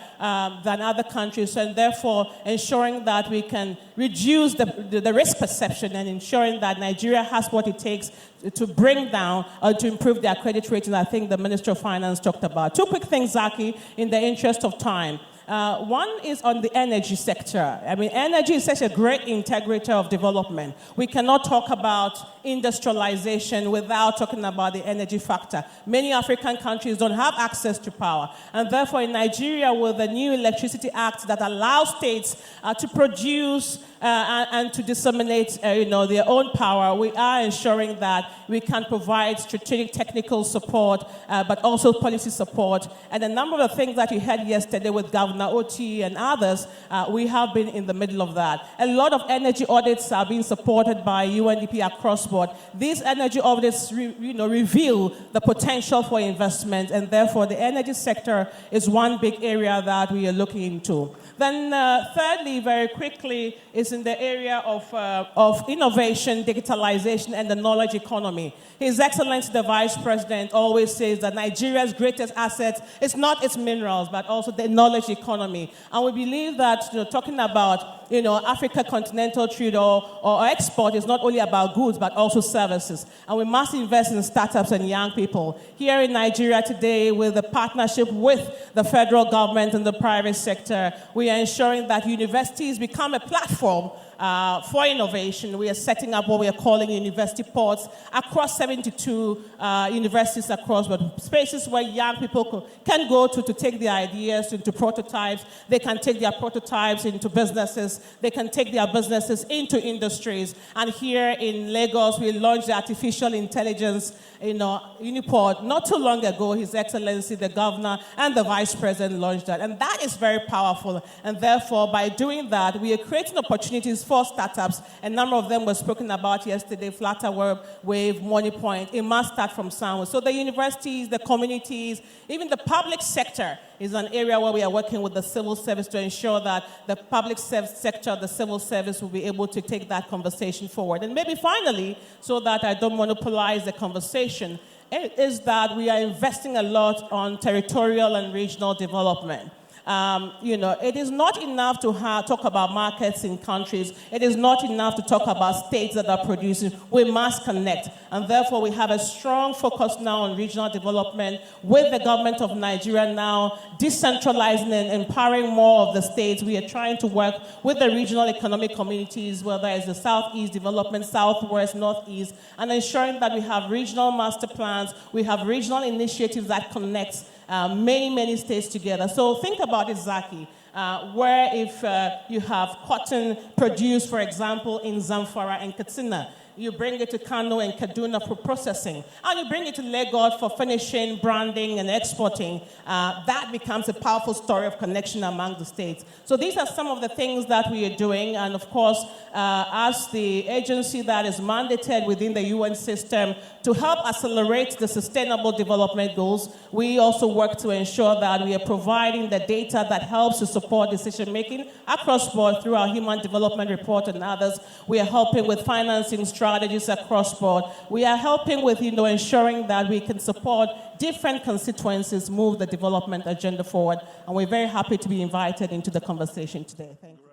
than other countries, and therefore ensuring that we can reduce the risk perception and ensuring that Nigeria has what it takes to bring down or to improve their credit rating. I think the Minister of Finance talked about. Two quick things, Zaki, in the interest of time. One is on the energy sector. I mean, energy is such a great integrator of development. We cannot talk about industrialization without talking about the energy factor. Many African countries don't have access to power. And therefore, in Nigeria, with the new Electricity Act that allows states to produce and to disseminate their own power, we are ensuring that we can provide strategic technical support, but also policy support. And a number of the things that you heard yesterday with Governor Oti and others, we have been in the middle of that. A lot of energy audits are being supported by UNDP across board. These energy audits reveal the potential for investment, and therefore the energy sector is one big area that we are looking into. Then thirdly, very quickly, is in the area of innovation, digitalization, and the knowledge economy. His Excellency, the Vice President, always says that Nigeria's greatest asset is not its minerals, but also the knowledge economy. And we believe that talking about Africa continental trade or export is not only about goods, but also services. And we must invest in startups and young people. Here in Nigeria today, with the partnership with the federal government and the private sector, we are ensuring that universities become a platform for innovation. We are setting up what we are calling university ports across 72 universities across, but spaces where young people can go to take their ideas into prototypes. They can take their prototypes into businesses. They can take their businesses into industries. And here in Lagos, we launched the artificial intelligence Uniport not too long ago. His Excellency, the Governor, and the Vice President launched that. And that is very powerful. And therefore, by doing that, we are creating opportunities for startups. A number of them were spoken about yesterday, Flutterwave, Moneypoint. It must start from somewhere. So the universities, the communities, even the public sector is an area where we are working with the civil service to ensure that the public sector, the civil service will be able to take that conversation forward. And maybe finally, so that I don't monopolize the conversation, is that we are investing a lot on territorial and regional development. It is not enough to talk about markets in countries. It is not enough to talk about states that are producing. We must connect. And therefore, we have a strong focus now on regional development with the government of Nigeria now decentralizing and empowering more of the states. We are trying to work with the regional economic communities, whether it's the Southeast Development, Southwest, Northeast, and ensuring that we have regional master plans. We have regional initiatives that connect many states together. So think about it, Zaki, where if you have cotton produced, for example, in Zamfara and Katsina, you bring it to Kano and Kaduna for processing, and you bring it to Lagos for finishing, branding, and exporting. That becomes a powerful story of connection among the states. So these are some of the things that we are doing, and of course, as the agency that is mandated within the UN system to help accelerate the Sustainable Development Goals, we also work to ensure that we are providing the data that helps to support decision-making across board through our Human Development Report and others. We are helping with financing strategies across board. We are helping with ensuring that we can support different constituencies move the development agenda forward. And we're very happy to be invited into the conversation today. Thank you.